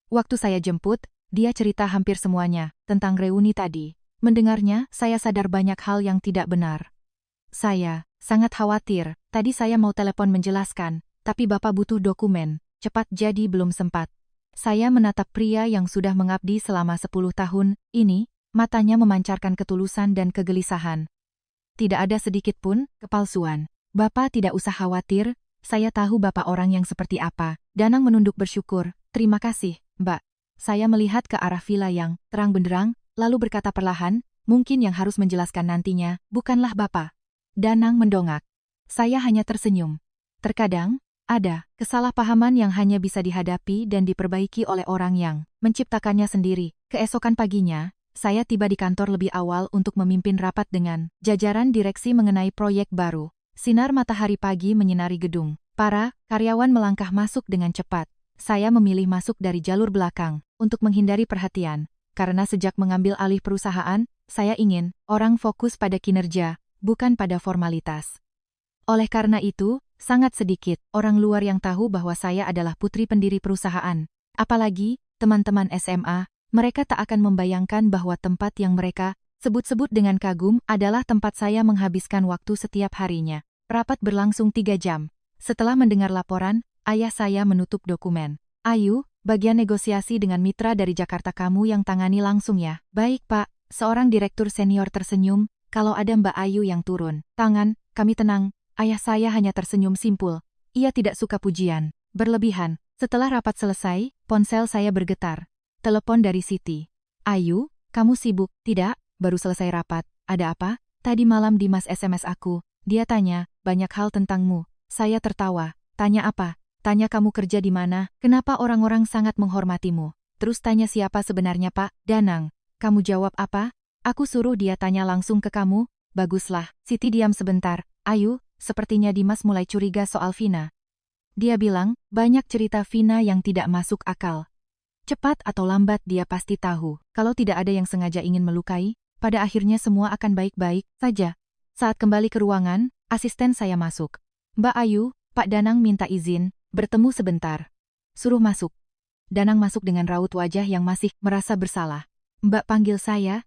Waktu saya jemput, dia cerita hampir semuanya, tentang reuni tadi. Mendengarnya, saya sadar banyak hal yang tidak benar. Saya sangat khawatir, tadi saya mau telepon menjelaskan, tapi Bapak butuh dokumen, cepat jadi belum sempat. Saya menatap pria yang sudah mengabdi selama 10 tahun, ini, matanya memancarkan ketulusan dan kegelisahan. Tidak ada sedikit pun kepalsuan. Bapak tidak usah khawatir, saya tahu Bapak orang yang seperti apa. Danang menunduk bersyukur. Terima kasih, Mbak. Saya melihat ke arah villa yang terang benderang, lalu berkata perlahan, mungkin yang harus menjelaskan nantinya, bukanlah Bapak. Danang mendongak. Saya hanya tersenyum. Terkadang, ada kesalahpahaman yang hanya bisa dihadapi dan diperbaiki oleh orang yang menciptakannya sendiri. Keesokan paginya, saya tiba di kantor lebih awal untuk memimpin rapat dengan jajaran direksi mengenai proyek baru. Sinar matahari pagi menyinari gedung. Para karyawan melangkah masuk dengan cepat. Saya memilih masuk dari jalur belakang untuk menghindari perhatian. Karena sejak mengambil alih perusahaan, saya ingin orang fokus pada kinerja, bukan pada formalitas. Oleh karena itu, sangat sedikit orang luar yang tahu bahwa saya adalah putri pendiri perusahaan. Apalagi, teman-teman SMA, mereka tak akan membayangkan bahwa tempat yang mereka sebut-sebut dengan kagum adalah tempat saya menghabiskan waktu setiap harinya. Rapat berlangsung 3 jam. Setelah mendengar laporan, ayah saya menutup dokumen. Ayu, bagian negosiasi dengan mitra dari Jakarta kamu yang tangani langsung ya. Baik Pak, seorang direktur senior tersenyum, kalau ada Mbak Ayu yang turun tangan, kami tenang. Ayah saya hanya tersenyum simpul. Ia tidak suka pujian berlebihan. Setelah rapat selesai, ponsel saya bergetar. Telepon dari Siti. Ayu, kamu sibuk? Tidak, baru selesai rapat. Ada apa? Tadi malam Dimas SMS aku. Dia tanya, banyak hal tentangmu. Saya tertawa. Tanya apa? Tanya kamu kerja di mana? Kenapa orang-orang sangat menghormatimu? Terus tanya siapa sebenarnya Pak? Danang. Kamu jawab apa? Aku suruh dia tanya langsung ke kamu. Baguslah. Siti diam sebentar. Ayu, sepertinya Dimas mulai curiga soal Vina. Dia bilang, banyak cerita Vina yang tidak masuk akal. Cepat atau lambat dia pasti tahu, kalau tidak ada yang sengaja ingin melukai, pada akhirnya semua akan baik-baik saja. Saat kembali ke ruangan, asisten saya masuk. Mbak Ayu, Pak Danang minta izin, bertemu sebentar. Suruh masuk. Danang masuk dengan raut wajah yang masih merasa bersalah. Mbak panggil saya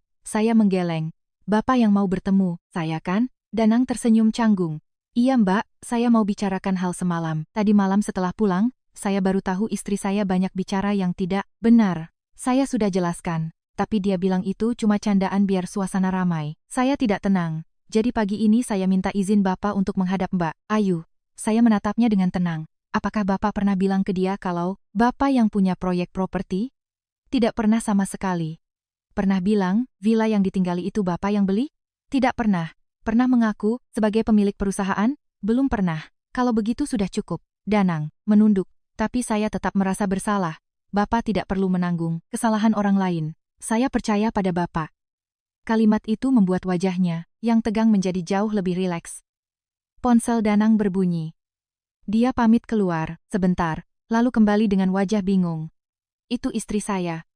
menggeleng. Bapak yang mau bertemu, saya kan? Danang tersenyum canggung. Iya mbak, saya mau bicarakan hal semalam. Tadi malam setelah pulang, saya baru tahu istri saya banyak bicara yang tidak benar. Saya sudah jelaskan, tapi dia bilang itu cuma candaan biar suasana ramai. Saya tidak tenang. Jadi pagi ini saya minta izin bapak untuk menghadap Mbak Ayu. Saya menatapnya dengan tenang. Apakah bapak pernah bilang ke dia kalau bapak yang punya proyek properti? Tidak pernah sama sekali. Pernah bilang, villa yang ditinggali itu bapak yang beli? Tidak pernah. Pernah mengaku, sebagai pemilik perusahaan? Belum pernah. Kalau begitu sudah cukup. Danang menunduk, tapi saya tetap merasa bersalah. Bapak tidak perlu menanggung kesalahan orang lain. Saya percaya pada bapak. Kalimat itu membuat wajahnya, yang tegang menjadi jauh lebih rileks. Ponsel Danang berbunyi. Dia pamit keluar, sebentar, lalu kembali dengan wajah bingung. Itu istri saya.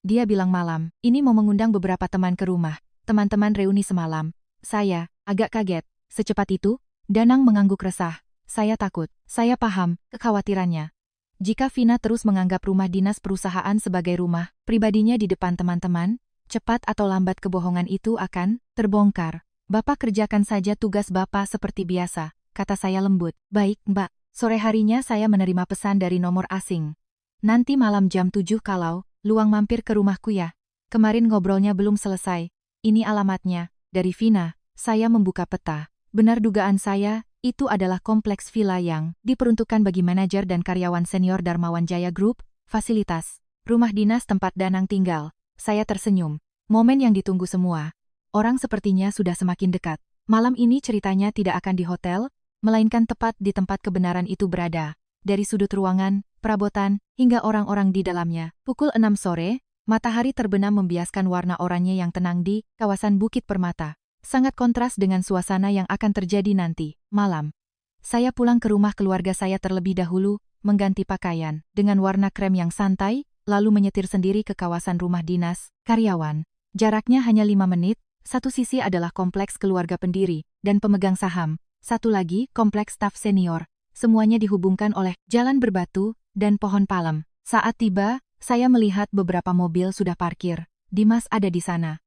Dia bilang malam, ini mau mengundang beberapa teman ke rumah. Teman-teman reuni semalam. Saya agak kaget. Secepat itu, Danang mengangguk resah. Saya takut. Saya paham kekhawatirannya. Jika Vina terus menganggap rumah dinas perusahaan sebagai rumah pribadinya di depan teman-teman, cepat atau lambat kebohongan itu akan terbongkar. Bapak kerjakan saja tugas bapak seperti biasa, kata saya lembut. Baik, Mbak. Sore harinya saya menerima pesan dari nomor asing. Nanti malam jam 7 kalau luang mampir ke rumahku ya. Kemarin ngobrolnya belum selesai. Ini alamatnya. Dari Vina, saya membuka peta. Benar dugaan saya, itu adalah kompleks villa yang diperuntukkan bagi manajer dan karyawan senior Darmawan Jaya Group, fasilitas, rumah dinas tempat Danang tinggal. Saya tersenyum. Momen yang ditunggu semua. Orang sepertinya sudah semakin dekat. Malam ini ceritanya tidak akan di hotel, melainkan tepat di tempat kebenaran itu berada. Dari sudut ruangan, perabotan, hingga orang-orang di dalamnya. Pukul 6 sore, matahari terbenam membiaskan warna oranye yang tenang di kawasan Bukit Permata. Sangat kontras dengan suasana yang akan terjadi nanti, malam. Saya pulang ke rumah keluarga saya terlebih dahulu, mengganti pakaian dengan warna krem yang santai, lalu menyetir sendiri ke kawasan rumah dinas, karyawan. Jaraknya hanya 5 menit, satu sisi adalah kompleks keluarga pendiri dan pemegang saham, satu lagi kompleks staf senior. Semuanya dihubungkan oleh jalan berbatu dan pohon palem. Saat tiba, saya melihat beberapa mobil sudah parkir. Dimas ada di sana.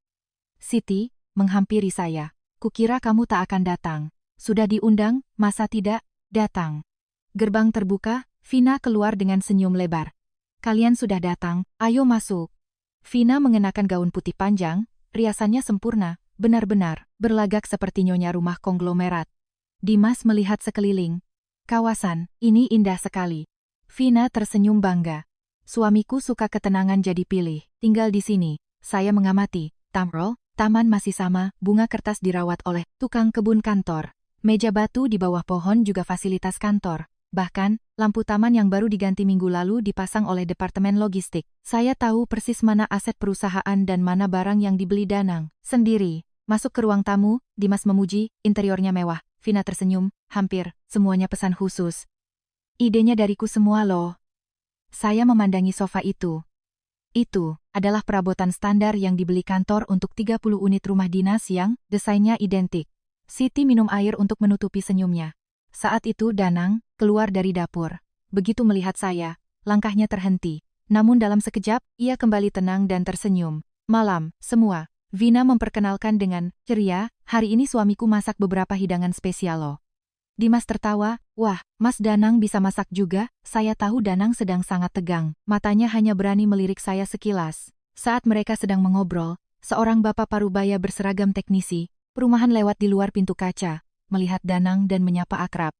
Siti menghampiri saya. Kukira kamu tak akan datang. Sudah diundang, masa tidak datang? Gerbang terbuka, Vina keluar dengan senyum lebar. Kalian sudah datang, ayo masuk. Vina mengenakan gaun putih panjang, riasannya sempurna, benar-benar berlagak seperti nyonya rumah konglomerat. Dimas melihat sekeliling. Kawasan ini indah sekali. Vina tersenyum bangga. Suamiku suka ketenangan jadi pilih. Tinggal di sini. Saya mengamati. Tamrol, taman masih sama, bunga kertas dirawat oleh tukang kebun kantor. Meja batu di bawah pohon juga fasilitas kantor. Bahkan, lampu taman yang baru diganti minggu lalu dipasang oleh Departemen Logistik. Saya tahu persis mana aset perusahaan dan mana barang yang dibeli Danang sendiri. Masuk ke ruang tamu, Dimas memuji, interiornya mewah. Vina tersenyum, hampir semuanya pesan khusus. Idenya dariku semua loh. Saya memandangi sofa itu. Itu adalah perabotan standar yang dibeli kantor untuk 30 unit rumah dinas yang desainnya identik. Siti minum air untuk menutupi senyumnya. Saat itu Danang keluar dari dapur. Begitu melihat saya, langkahnya terhenti. Namun dalam sekejap, ia kembali tenang dan tersenyum. Malam, semua. Vina memperkenalkan dengan ceria, hari ini suamiku masak beberapa hidangan spesial loh. Dimas tertawa, wah, Mas Danang bisa masak juga. Saya tahu Danang sedang sangat tegang. Matanya hanya berani melirik saya sekilas. Saat mereka sedang mengobrol, seorang bapak parubaya berseragam teknisi, perumahan lewat di luar pintu kaca, melihat Danang dan menyapa akrab.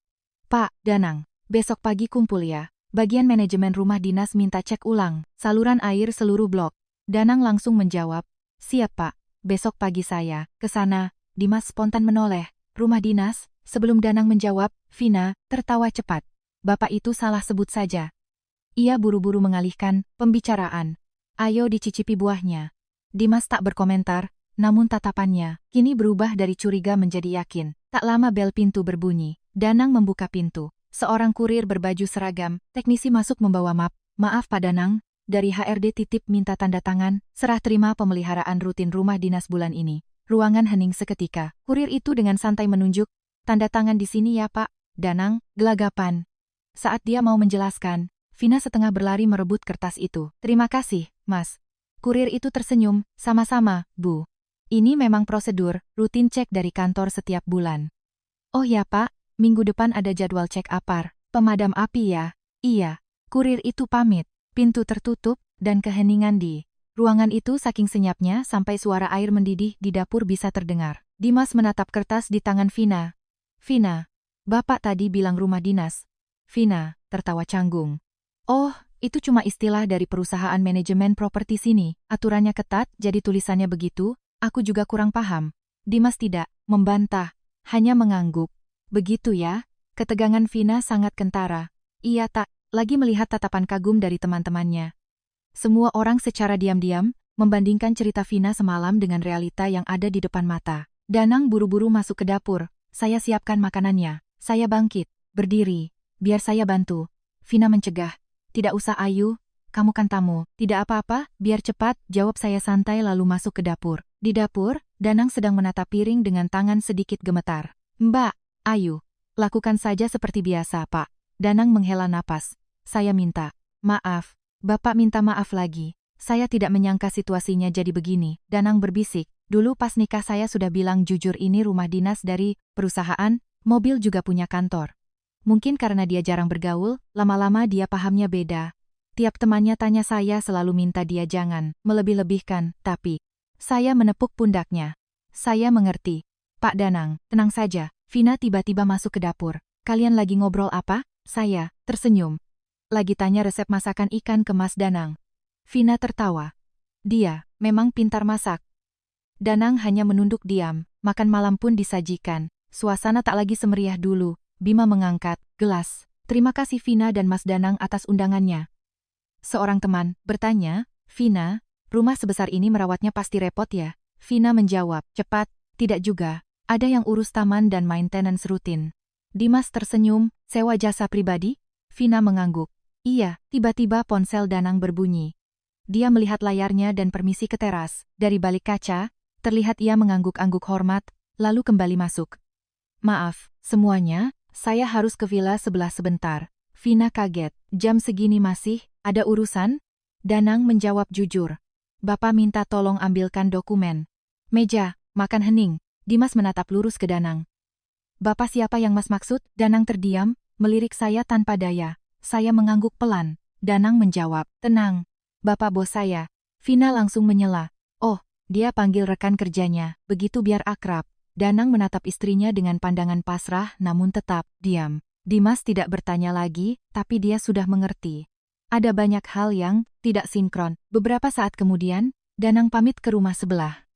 Pak, Danang, besok pagi kumpul ya. Bagian manajemen rumah dinas minta cek ulang saluran air seluruh blok. Danang langsung menjawab, siap Pak, besok pagi saya ke sana. Dimas spontan menoleh, rumah dinas. Sebelum Danang menjawab, Vina tertawa cepat. Bapak itu salah sebut saja. Ia buru-buru mengalihkan pembicaraan. Ayo dicicipi buahnya. Dimas tak berkomentar, namun tatapannya kini berubah dari curiga menjadi yakin. Tak lama bel pintu berbunyi. Danang membuka pintu. Seorang kurir berbaju seragam, teknisi masuk membawa map. Maaf Pak Danang, dari HRD titip minta tanda tangan, serah terima pemeliharaan rutin rumah dinas bulan ini. Ruangan hening seketika. Kurir itu dengan santai menunjuk, tanda tangan di sini ya Pak. Danang gelagapan. Saat dia mau menjelaskan, Vina setengah berlari merebut kertas itu. Terima kasih, Mas. Kurir itu tersenyum, sama-sama, Bu. Ini memang prosedur, rutin cek dari kantor setiap bulan. Oh ya Pak, minggu depan ada jadwal cek apar, pemadam api ya. Iya, kurir itu pamit. Pintu tertutup, dan keheningan di ruangan itu saking senyapnya sampai suara air mendidih di dapur bisa terdengar. Dimas menatap kertas di tangan Vina. Vina, Bapak tadi bilang rumah dinas. Vina tertawa canggung. Oh, itu cuma istilah dari perusahaan manajemen properti sini. Aturannya ketat, jadi tulisannya begitu. Aku juga kurang paham. Dimas tidak membantah, hanya mengangguk. Begitu ya? Ketegangan Vina sangat kentara. Ia tak lagi melihat tatapan kagum dari teman-temannya. Semua orang secara diam-diam membandingkan cerita Vina semalam dengan realita yang ada di depan mata. Danang buru-buru masuk ke dapur. Saya siapkan makanannya. Saya bangkit, berdiri. Biar saya bantu. Vina mencegah. Tidak usah Ayu, kamu kan tamu. Tidak apa-apa, biar cepat, jawab saya santai lalu masuk ke dapur. Di dapur, Danang sedang menata piring dengan tangan sedikit gemetar. Mbak, Ayu, lakukan saja seperti biasa, Pak. Danang menghela napas. Saya minta maaf. Bapak minta maaf lagi. Saya tidak menyangka situasinya jadi begini. Danang berbisik. Dulu pas nikah saya sudah bilang jujur ini rumah dinas dari perusahaan, mobil juga punya kantor. Mungkin karena dia jarang bergaul, lama-lama dia pahamnya beda. Tiap temannya tanya saya selalu minta dia jangan melebih-lebihkan, tapi saya menepuk pundaknya. Saya mengerti. Pak Danang, tenang saja. Vina tiba-tiba masuk ke dapur. Kalian lagi ngobrol apa? Saya tersenyum. Lagi tanya resep masakan ikan ke Mas Danang. Vina tertawa. Dia memang pintar masak. Danang hanya menunduk diam. Makan malam pun disajikan. Suasana tak lagi semeriah dulu. Bima mengangkat gelas. Terima kasih Vina dan Mas Danang atas undangannya. Seorang teman bertanya, Vina, rumah sebesar ini merawatnya pasti repot ya? Vina menjawab, cepat, tidak juga. Ada yang urus taman dan maintenance rutin. Dimas tersenyum, sewa jasa pribadi? Vina mengangguk. Iya, tiba-tiba ponsel Danang berbunyi. Dia melihat layarnya dan permisi ke teras. Dari balik kaca, terlihat ia mengangguk-angguk hormat, lalu kembali masuk. Maaf, semuanya, saya harus ke villa sebelah sebentar. Vina kaget. Jam segini masih ada urusan? Danang menjawab jujur. Bapak minta tolong ambilkan dokumen. Meja, makan hening. Dimas menatap lurus ke Danang. Bapak siapa yang Mas maksud? Danang terdiam, melirik saya tanpa daya. Saya mengangguk pelan. Danang menjawab, tenang. Bapak bos saya. Vina langsung menyela. Oh, dia panggil rekan kerjanya, begitu biar akrab. Danang menatap istrinya dengan pandangan pasrah namun tetap diam. Dimas tidak bertanya lagi, tapi dia sudah mengerti. Ada banyak hal yang tidak sinkron. Beberapa saat kemudian, Danang pamit ke rumah sebelah.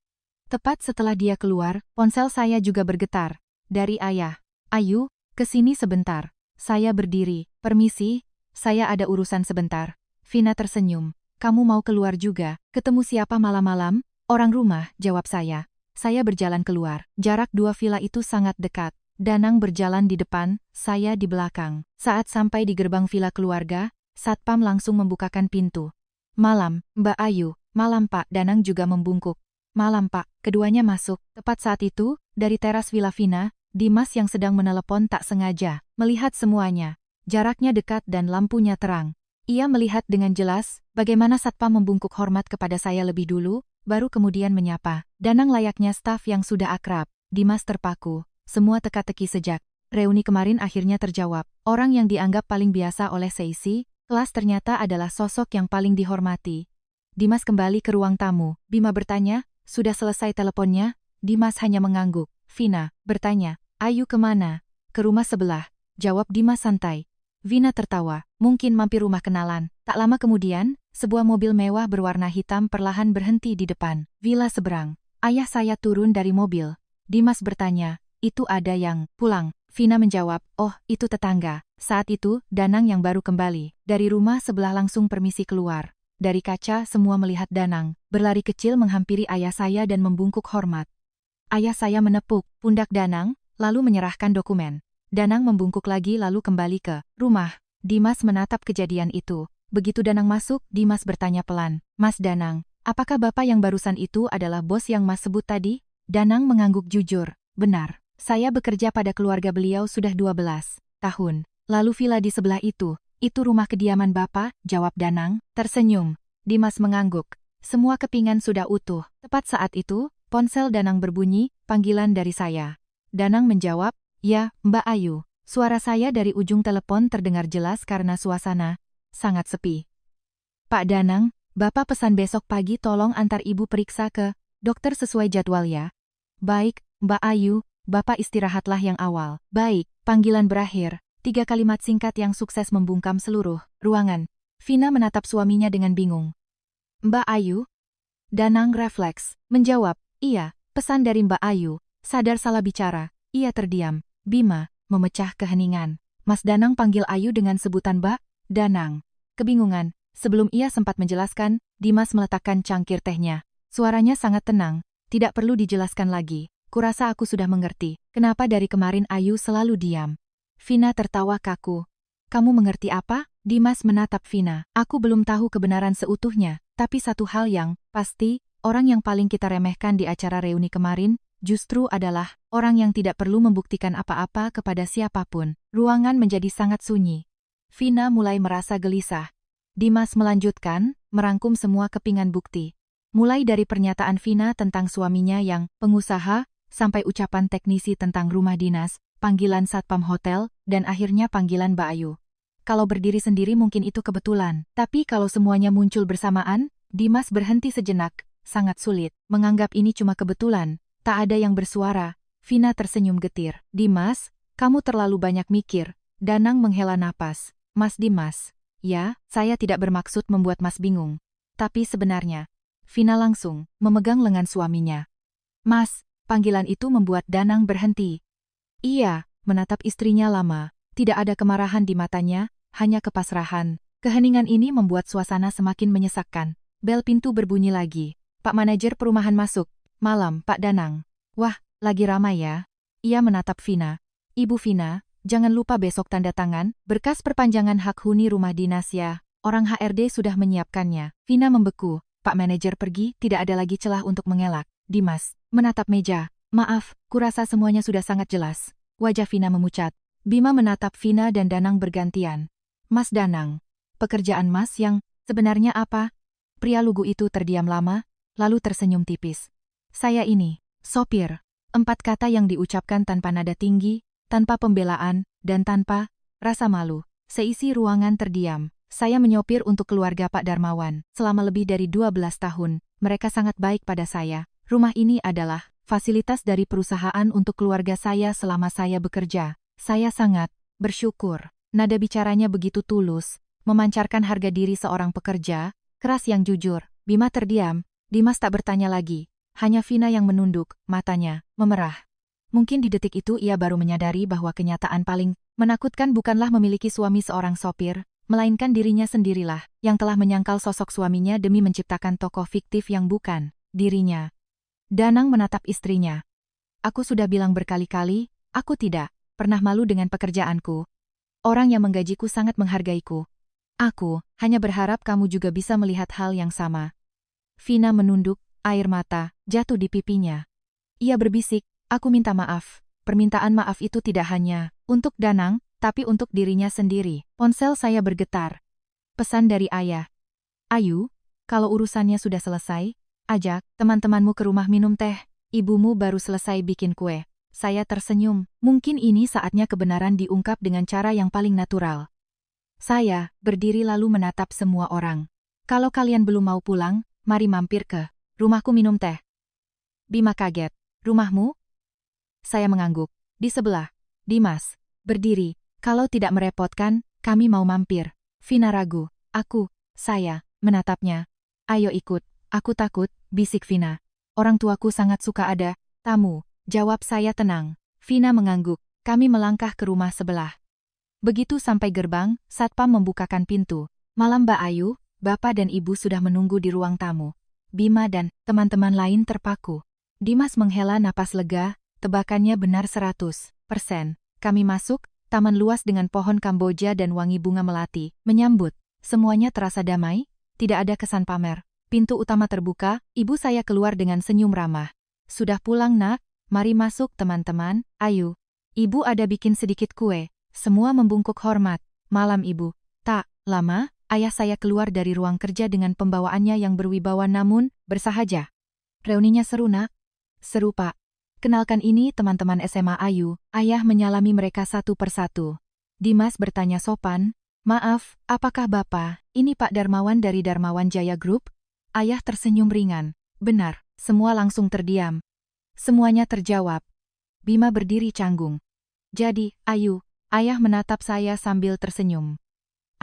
Tepat setelah dia keluar, ponsel saya juga bergetar. Dari ayah. Ayu, kesini sebentar. Saya berdiri. Permisi, saya ada urusan sebentar. Vina tersenyum. Kamu mau keluar juga? Ketemu siapa malam-malam? Orang rumah, jawab saya. Saya berjalan keluar. Jarak dua villa itu sangat dekat. Danang berjalan di depan, saya di belakang. Saat sampai di gerbang villa keluarga, Satpam langsung membukakan pintu. Malam, Mbak Ayu. Malam Pak. Danang juga membungkuk. Malam Pak. Keduanya masuk. Tepat saat itu, dari teras villa Vina, Dimas yang sedang menelepon tak sengaja melihat semuanya. Jaraknya dekat dan lampunya terang. Ia melihat dengan jelas bagaimana Satpam membungkuk hormat kepada saya lebih dulu, baru kemudian menyapa. Danang layaknya staf yang sudah akrab. Dimas terpaku. Semua teka-teki sejak reuni kemarin akhirnya terjawab. Orang yang dianggap paling biasa oleh seisi kelas ternyata adalah sosok yang paling dihormati. Dimas kembali ke ruang tamu. Bima bertanya, sudah selesai teleponnya? Dimas hanya mengangguk. Vina bertanya, Ayu kemana? Ke rumah sebelah. Jawab Dimas santai. Vina tertawa, mungkin mampir rumah kenalan. Tak lama kemudian, sebuah mobil mewah berwarna hitam perlahan berhenti di depan villa seberang. Ayah saya turun dari mobil. Dimas bertanya, itu ada yang pulang? Vina menjawab, oh, itu tetangga. Saat itu, Danang yang baru kembali dari rumah sebelah langsung permisi keluar. Dari kaca semua melihat Danang, berlari kecil menghampiri ayah saya dan membungkuk hormat. Ayah saya menepuk pundak Danang, lalu menyerahkan dokumen. Danang membungkuk lagi lalu kembali ke rumah. Dimas menatap kejadian itu. Begitu Danang masuk, Dimas bertanya pelan, Mas Danang, apakah Bapak yang barusan itu adalah bos yang Mas sebut tadi? Danang mengangguk jujur, benar. Saya bekerja pada keluarga beliau sudah 12 tahun. Lalu villa di sebelah itu Itu rumah kediaman Bapak, jawab Danang, tersenyum. Dimas mengangguk. Semua kepingan sudah utuh. Tepat saat itu, ponsel Danang berbunyi, panggilan dari saya. Danang menjawab, ya, Mbak Ayu. Suara saya dari ujung telepon terdengar jelas karena suasana sangat sepi. Pak Danang, Bapak pesan besok pagi tolong antar Ibu periksa ke dokter sesuai jadwal ya. Baik, Mbak Ayu, Bapak istirahatlah yang awal. Baik, panggilan berakhir. 3 kalimat singkat yang sukses membungkam seluruh ruangan. Vina menatap suaminya dengan bingung. Mbak Ayu? Danang refleks, menjawab, iya, pesan dari Mbak Ayu. Sadar salah bicara, ia terdiam. Bima memecah keheningan. Mas Danang panggil Ayu dengan sebutan Mbak Danang. Kebingungan, sebelum ia sempat menjelaskan, Dimas meletakkan cangkir tehnya. Suaranya sangat tenang, tidak perlu dijelaskan lagi. Kurasa aku sudah mengerti, kenapa dari kemarin Ayu selalu diam. Vina tertawa kaku. Kamu mengerti apa? Dimas menatap Vina. Aku belum tahu kebenaran seutuhnya, tapi satu hal yang pasti, orang yang paling kita remehkan di acara reuni kemarin, justru adalah orang yang tidak perlu membuktikan apa-apa kepada siapapun. Ruangan menjadi sangat sunyi. Vina mulai merasa gelisah. Dimas melanjutkan, merangkum semua kepingan bukti. Mulai dari pernyataan Vina tentang suaminya yang pengusaha, sampai ucapan teknisi tentang rumah dinas, panggilan satpam hotel, dan akhirnya panggilan Mbak Ayu. Kalau berdiri sendiri mungkin itu kebetulan, tapi kalau semuanya muncul bersamaan, Dimas berhenti sejenak, sangat sulit. Menganggap ini cuma kebetulan, tak ada yang bersuara. Vina tersenyum getir. Dimas, kamu terlalu banyak mikir. Danang menghela napas. Mas Dimas. Ya, saya tidak bermaksud membuat Mas bingung. Tapi sebenarnya, Vina langsung memegang lengan suaminya. Mas, panggilan itu membuat Danang berhenti. Ia menatap istrinya lama, tidak ada kemarahan di matanya, hanya kepasrahan. Keheningan ini membuat suasana semakin menyesakkan. Bel pintu berbunyi lagi. Pak manajer perumahan masuk. Malam, Pak Danang. Wah, lagi ramai ya. Ia menatap Vina. Ibu Vina, jangan lupa besok tanda tangan, berkas perpanjangan hak huni rumah dinas ya. Orang HRD sudah menyiapkannya. Vina membeku. Pak manajer pergi, tidak ada lagi celah untuk mengelak. Dimas menatap meja. Maaf, kurasa semuanya sudah sangat jelas. Wajah Vina memucat. Bima menatap Vina dan Danang bergantian. Mas Danang, pekerjaan Mas yang sebenarnya apa? Pria lugu itu terdiam lama, lalu tersenyum tipis. Saya ini, sopir. 4 kata yang diucapkan tanpa nada tinggi, tanpa pembelaan, dan tanpa rasa malu. Seisi ruangan terdiam. Saya menyopir untuk keluarga Pak Darmawan. Selama lebih dari 12 tahun, mereka sangat baik pada saya. Rumah ini adalah fasilitas dari perusahaan untuk keluarga saya selama saya bekerja. Saya sangat bersyukur. Nada bicaranya begitu tulus, memancarkan harga diri seorang pekerja, keras yang jujur. Bima terdiam, Dimas tak bertanya lagi. Hanya Vina yang menunduk, matanya memerah. Mungkin di detik itu ia baru menyadari bahwa kenyataan paling menakutkan bukanlah memiliki suami seorang sopir, melainkan dirinya sendirilah yang telah menyangkal sosok suaminya demi menciptakan tokoh fiktif yang bukan dirinya. Danang menatap istrinya. Aku sudah bilang berkali-kali, aku tidak pernah malu dengan pekerjaanku. Orang yang menggajiku sangat menghargaiku. Aku hanya berharap kamu juga bisa melihat hal yang sama. Vina menunduk, air mata jatuh di pipinya. Ia berbisik, aku minta maaf. Permintaan maaf itu tidak hanya untuk Danang, tapi untuk dirinya sendiri. Ponsel saya bergetar. Pesan dari ayah. Ayu, kalau urusannya sudah selesai, ajak teman-temanmu ke rumah minum teh. Ibumu baru selesai bikin kue. Saya tersenyum. Mungkin ini saatnya kebenaran diungkap dengan cara yang paling natural. Saya berdiri lalu menatap semua orang. Kalau kalian belum mau pulang, mari mampir ke rumahku minum teh. Bima kaget. Rumahmu? Saya mengangguk. Di sebelah. Dimas berdiri. Kalau tidak merepotkan, kami mau mampir. Vina ragu. Saya menatapnya. Ayo ikut. Aku takut, bisik Vina. Orang tuaku sangat suka ada tamu. Jawab saya tenang. Vina mengangguk. Kami melangkah ke rumah sebelah. Begitu sampai gerbang, satpam membukakan pintu. Malam Mbak Ayu, Bapak dan Ibu sudah menunggu di ruang tamu. Bima dan teman-teman lain terpaku. Dimas menghela napas lega, tebakannya benar 100%. Kami masuk, taman luas dengan pohon Kamboja dan wangi bunga melati, menyambut. Semuanya terasa damai, tidak ada kesan pamer. Pintu utama terbuka, ibu saya keluar dengan senyum ramah. Sudah pulang nak, mari masuk teman-teman. Ayu. Ibu ada bikin sedikit kue. Semua membungkuk hormat. Malam ibu. Tak lama, ayah saya keluar dari ruang kerja dengan pembawaannya yang berwibawa namun bersahaja. Reuninya seru nak? Seru pak. Kenalkan ini teman-teman SMA Ayu, ayah menyalami mereka satu persatu. Dimas bertanya sopan, maaf, apakah Bapak, ini Pak Darmawan dari Darmawan Jaya Group? Ayah tersenyum ringan. Benar, semua langsung terdiam. Semuanya terjawab. Bima berdiri canggung. Jadi, Ayu, ayah menatap saya sambil tersenyum.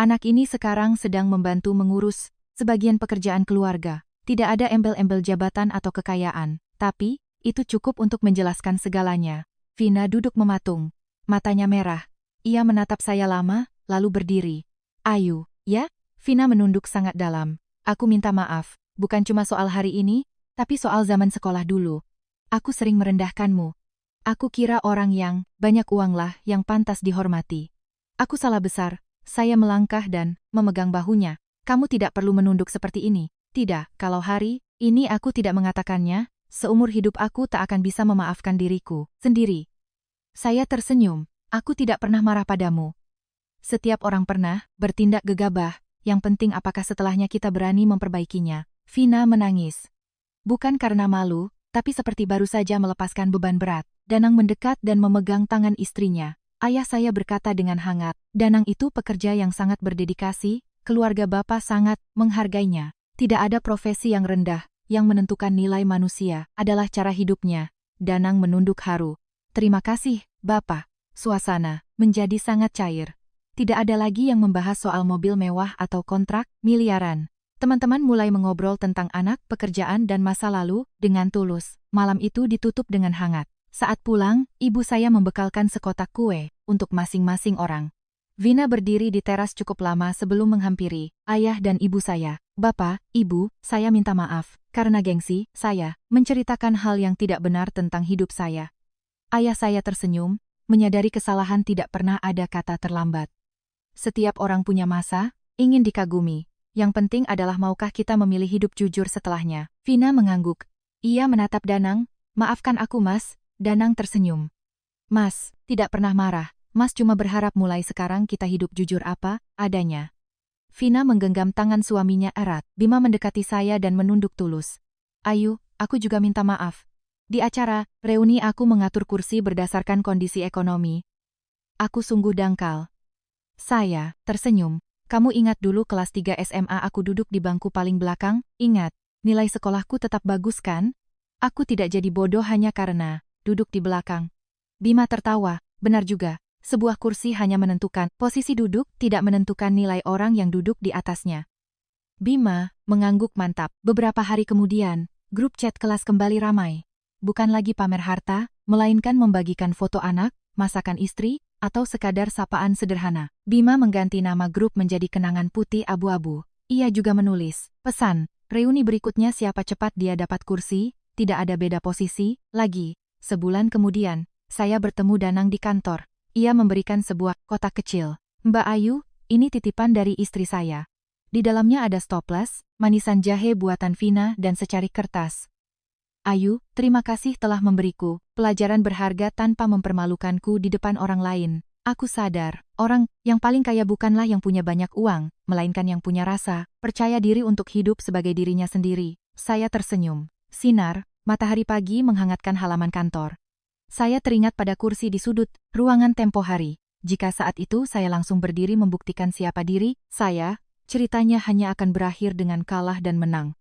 Anak ini sekarang sedang membantu mengurus sebagian pekerjaan keluarga. Tidak ada embel-embel jabatan atau kekayaan, tapi itu cukup untuk menjelaskan segalanya. Vina duduk mematung. Matanya merah. Ia menatap saya lama, lalu berdiri. Ayu, ya? Vina menunduk sangat dalam. Aku minta maaf, bukan cuma soal hari ini, tapi soal zaman sekolah dulu. Aku sering merendahkanmu. Aku kira orang yang banyak uanglah yang pantas dihormati. Aku salah besar. Saya melangkah dan memegang bahunya. Kamu tidak perlu menunduk seperti ini. Tidak, kalau hari ini aku tidak mengatakannya, seumur hidup aku tak akan bisa memaafkan diriku sendiri. Saya tersenyum. Aku tidak pernah marah padamu. Setiap orang pernah bertindak gegabah, yang penting apakah setelahnya kita berani memperbaikinya. Vina menangis. Bukan karena malu, tapi seperti baru saja melepaskan beban berat. Danang mendekat dan memegang tangan istrinya. Ayah saya berkata dengan hangat, Danang itu pekerja yang sangat berdedikasi, keluarga Bapak sangat menghargainya. Tidak ada profesi yang rendah, yang menentukan nilai manusia, adalah cara hidupnya. Danang menunduk haru. Terima kasih, Bapak. Suasana menjadi sangat cair. Tidak ada lagi yang membahas soal mobil mewah atau kontrak miliaran. Teman-teman mulai mengobrol tentang anak, pekerjaan dan masa lalu dengan tulus. Malam itu ditutup dengan hangat. Saat pulang, ibu saya membekalkan sekotak kue untuk masing-masing orang. Vina berdiri di teras cukup lama sebelum menghampiri ayah dan ibu saya. Bapak, ibu, saya minta maaf. Karena gengsi, saya menceritakan hal yang tidak benar tentang hidup saya. Ayah saya tersenyum, menyadari kesalahan tidak pernah ada kata terlambat. Setiap orang punya masa, ingin dikagumi. Yang penting adalah maukah kita memilih hidup jujur setelahnya. Vina mengangguk. Ia menatap Danang, maafkan aku mas. Danang tersenyum. Mas, tidak pernah marah. Mas cuma berharap mulai sekarang kita hidup jujur apa adanya. Vina menggenggam tangan suaminya erat. Bima mendekati saya dan menunduk tulus. Ayu, aku juga minta maaf. Di acara reuni aku mengatur kursi berdasarkan kondisi ekonomi. Aku sungguh dangkal. Saya tersenyum. Kamu ingat dulu kelas 3 SMA aku duduk di bangku paling belakang? Ingat, nilai sekolahku tetap bagus kan? Aku tidak jadi bodoh hanya karena duduk di belakang. Bima tertawa, benar juga, sebuah kursi hanya menentukan posisi duduk, tidak menentukan nilai orang yang duduk di atasnya. Bima mengangguk mantap. Beberapa hari kemudian, grup chat kelas kembali ramai. Bukan lagi pamer harta, melainkan membagikan foto anak, masakan istri, atau sekadar sapaan sederhana. Bima mengganti nama grup menjadi Kenangan Putih Abu-Abu. Ia juga menulis, pesan, reuni berikutnya siapa cepat dia dapat kursi, tidak ada beda posisi, lagi. Sebulan kemudian, saya bertemu Danang di kantor. Ia memberikan sebuah kotak kecil. Mbak Ayu, ini titipan dari istri saya. Di dalamnya ada stoples, manisan jahe buatan Vina dan secarik kertas. Ayu, terima kasih telah memberiku pelajaran berharga tanpa mempermalukanku di depan orang lain. Aku sadar, orang yang paling kaya bukanlah yang punya banyak uang, melainkan yang punya rasa, percaya diri untuk hidup sebagai dirinya sendiri. Saya tersenyum. Sinar matahari pagi menghangatkan halaman kantor. Saya teringat pada kursi di sudut ruangan tempo hari. Jika saat itu saya langsung berdiri membuktikan siapa diri saya, ceritanya hanya akan berakhir dengan kalah dan menang.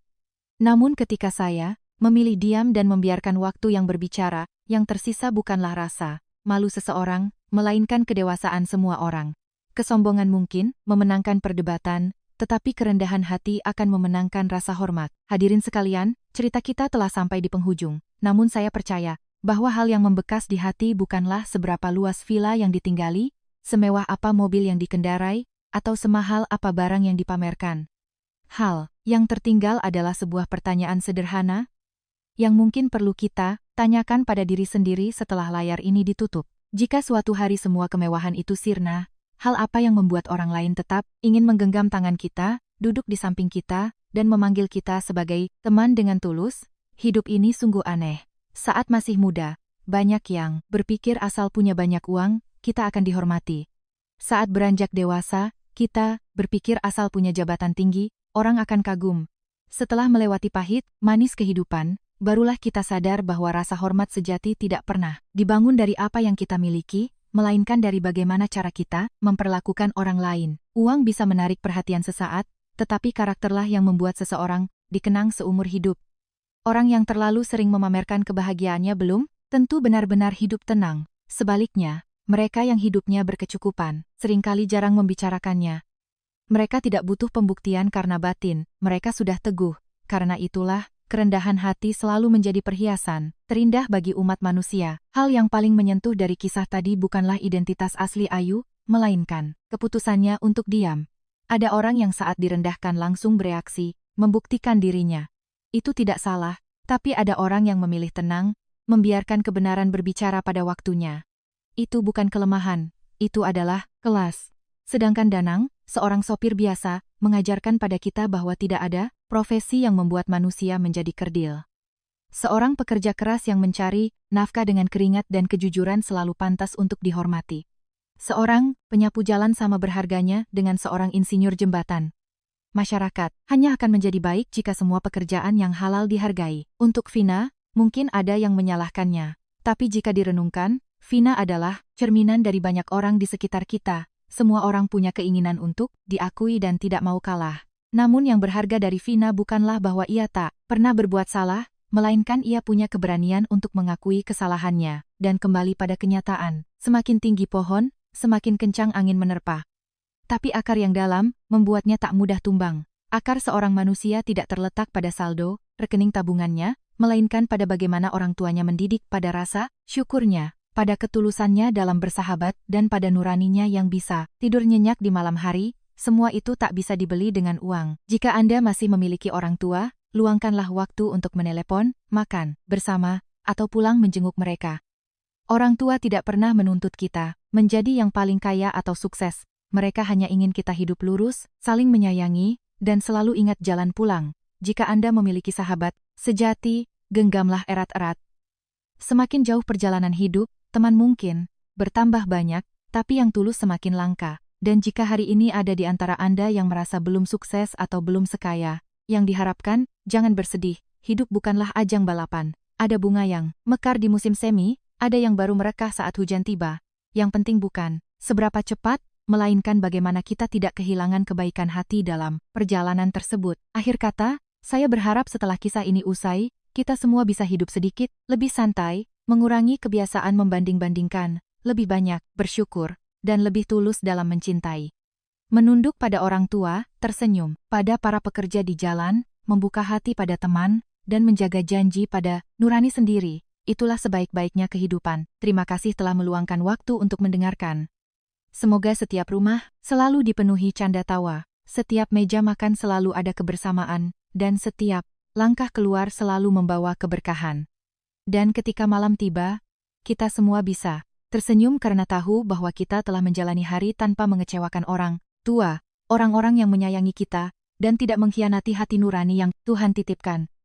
Namun ketika saya memilih diam dan membiarkan waktu yang berbicara, yang tersisa bukanlah rasa malu seseorang, melainkan kedewasaan semua orang. Kesombongan mungkin memenangkan perdebatan, tetapi kerendahan hati akan memenangkan rasa hormat. Hadirin sekalian, cerita kita telah sampai di penghujung. Namun saya percaya bahwa hal yang membekas di hati bukanlah seberapa luas villa yang ditinggali, semewah apa mobil yang dikendarai, atau semahal apa barang yang dipamerkan. Hal yang tertinggal adalah sebuah pertanyaan sederhana yang mungkin perlu kita tanyakan pada diri sendiri setelah layar ini ditutup. Jika suatu hari semua kemewahan itu sirna, hal apa yang membuat orang lain tetap ingin menggenggam tangan kita, duduk di samping kita, dan memanggil kita sebagai teman dengan tulus? Hidup ini sungguh aneh. Saat masih muda, banyak yang berpikir asal punya banyak uang, kita akan dihormati. Saat beranjak dewasa, Kita berpikir asal punya jabatan tinggi, orang akan kagum. Setelah melewati pahit, manis kehidupan, barulah kita sadar bahwa rasa hormat sejati tidak pernah dibangun dari apa yang kita miliki, melainkan dari bagaimana cara kita memperlakukan orang lain. Uang bisa menarik perhatian sesaat, tetapi karakterlah yang membuat seseorang dikenang seumur hidup. Orang yang terlalu sering memamerkan kebahagiaannya belum tentu benar-benar hidup tenang. Sebaliknya, mereka yang hidupnya berkecukupan, seringkali jarang membicarakannya. Mereka tidak butuh pembuktian karena batin, mereka sudah teguh. Karena itulah, kerendahan hati selalu menjadi perhiasan terindah bagi umat manusia. Hal yang paling menyentuh dari kisah tadi bukanlah identitas asli Ayu, melainkan keputusannya untuk diam. Ada orang yang saat direndahkan langsung bereaksi, membuktikan dirinya. Itu tidak salah, tapi ada orang yang memilih tenang, membiarkan kebenaran berbicara pada waktunya. Itu bukan kelemahan, itu adalah kelas. Sedangkan Danang, seorang sopir biasa, mengajarkan pada kita bahwa tidak ada profesi yang membuat manusia menjadi kerdil. Seorang pekerja keras yang mencari nafkah dengan keringat dan kejujuran selalu pantas untuk dihormati. Seorang penyapu jalan sama berharganya dengan seorang insinyur jembatan. Masyarakat hanya akan menjadi baik jika semua pekerjaan yang halal dihargai. Untuk Vina, mungkin ada yang menyalahkannya. Tapi jika direnungkan, Vina adalah cerminan dari banyak orang di sekitar kita. Semua orang punya keinginan untuk diakui dan tidak mau kalah. Namun yang berharga dari Vina bukanlah bahwa ia tak pernah berbuat salah, melainkan ia punya keberanian untuk mengakui kesalahannya dan kembali pada kenyataan. Semakin tinggi pohon, semakin kencang angin menerpa. Tapi akar yang dalam membuatnya tak mudah tumbang. Akar seorang manusia tidak terletak pada saldo, rekening tabungannya, melainkan pada bagaimana orang tuanya mendidik pada rasa syukurnya, pada ketulusannya dalam bersahabat dan pada nuraninya yang bisa tidur nyenyak di malam hari. Semua itu tak bisa dibeli dengan uang. Jika Anda masih memiliki orang tua, luangkanlah waktu untuk menelepon, makan bersama, atau pulang menjenguk mereka. Orang tua tidak pernah menuntut kita menjadi yang paling kaya atau sukses. Mereka hanya ingin kita hidup lurus, saling menyayangi, dan selalu ingat jalan pulang. Jika Anda memiliki sahabat sejati, genggamlah erat-erat. Semakin jauh perjalanan hidup, teman mungkin bertambah banyak, tapi yang tulus semakin langka. Dan jika hari ini ada di antara Anda yang merasa belum sukses atau belum sekaya, yang diharapkan, jangan bersedih. Hidup bukanlah ajang balapan. Ada bunga yang mekar di musim semi, ada yang baru merekah saat hujan tiba. Yang penting bukan seberapa cepat, melainkan bagaimana kita tidak kehilangan kebaikan hati dalam perjalanan tersebut. Akhir kata, saya berharap setelah kisah ini usai, kita semua bisa hidup sedikit lebih santai, mengurangi kebiasaan membanding-bandingkan, lebih banyak bersyukur, dan lebih tulus dalam mencintai. Menunduk pada orang tua, tersenyum pada para pekerja di jalan, membuka hati pada teman, dan menjaga janji pada nurani sendiri. Itulah sebaik-baiknya kehidupan. Terima kasih telah meluangkan waktu untuk mendengarkan. Semoga setiap rumah selalu dipenuhi canda tawa, setiap meja makan selalu ada kebersamaan, dan setiap langkah keluar selalu membawa keberkahan. Dan ketika malam tiba, kita semua bisa tersenyum karena tahu bahwa kita telah menjalani hari tanpa mengecewakan orang tua, orang-orang yang menyayangi kita, dan tidak mengkhianati hati nurani yang Tuhan titipkan.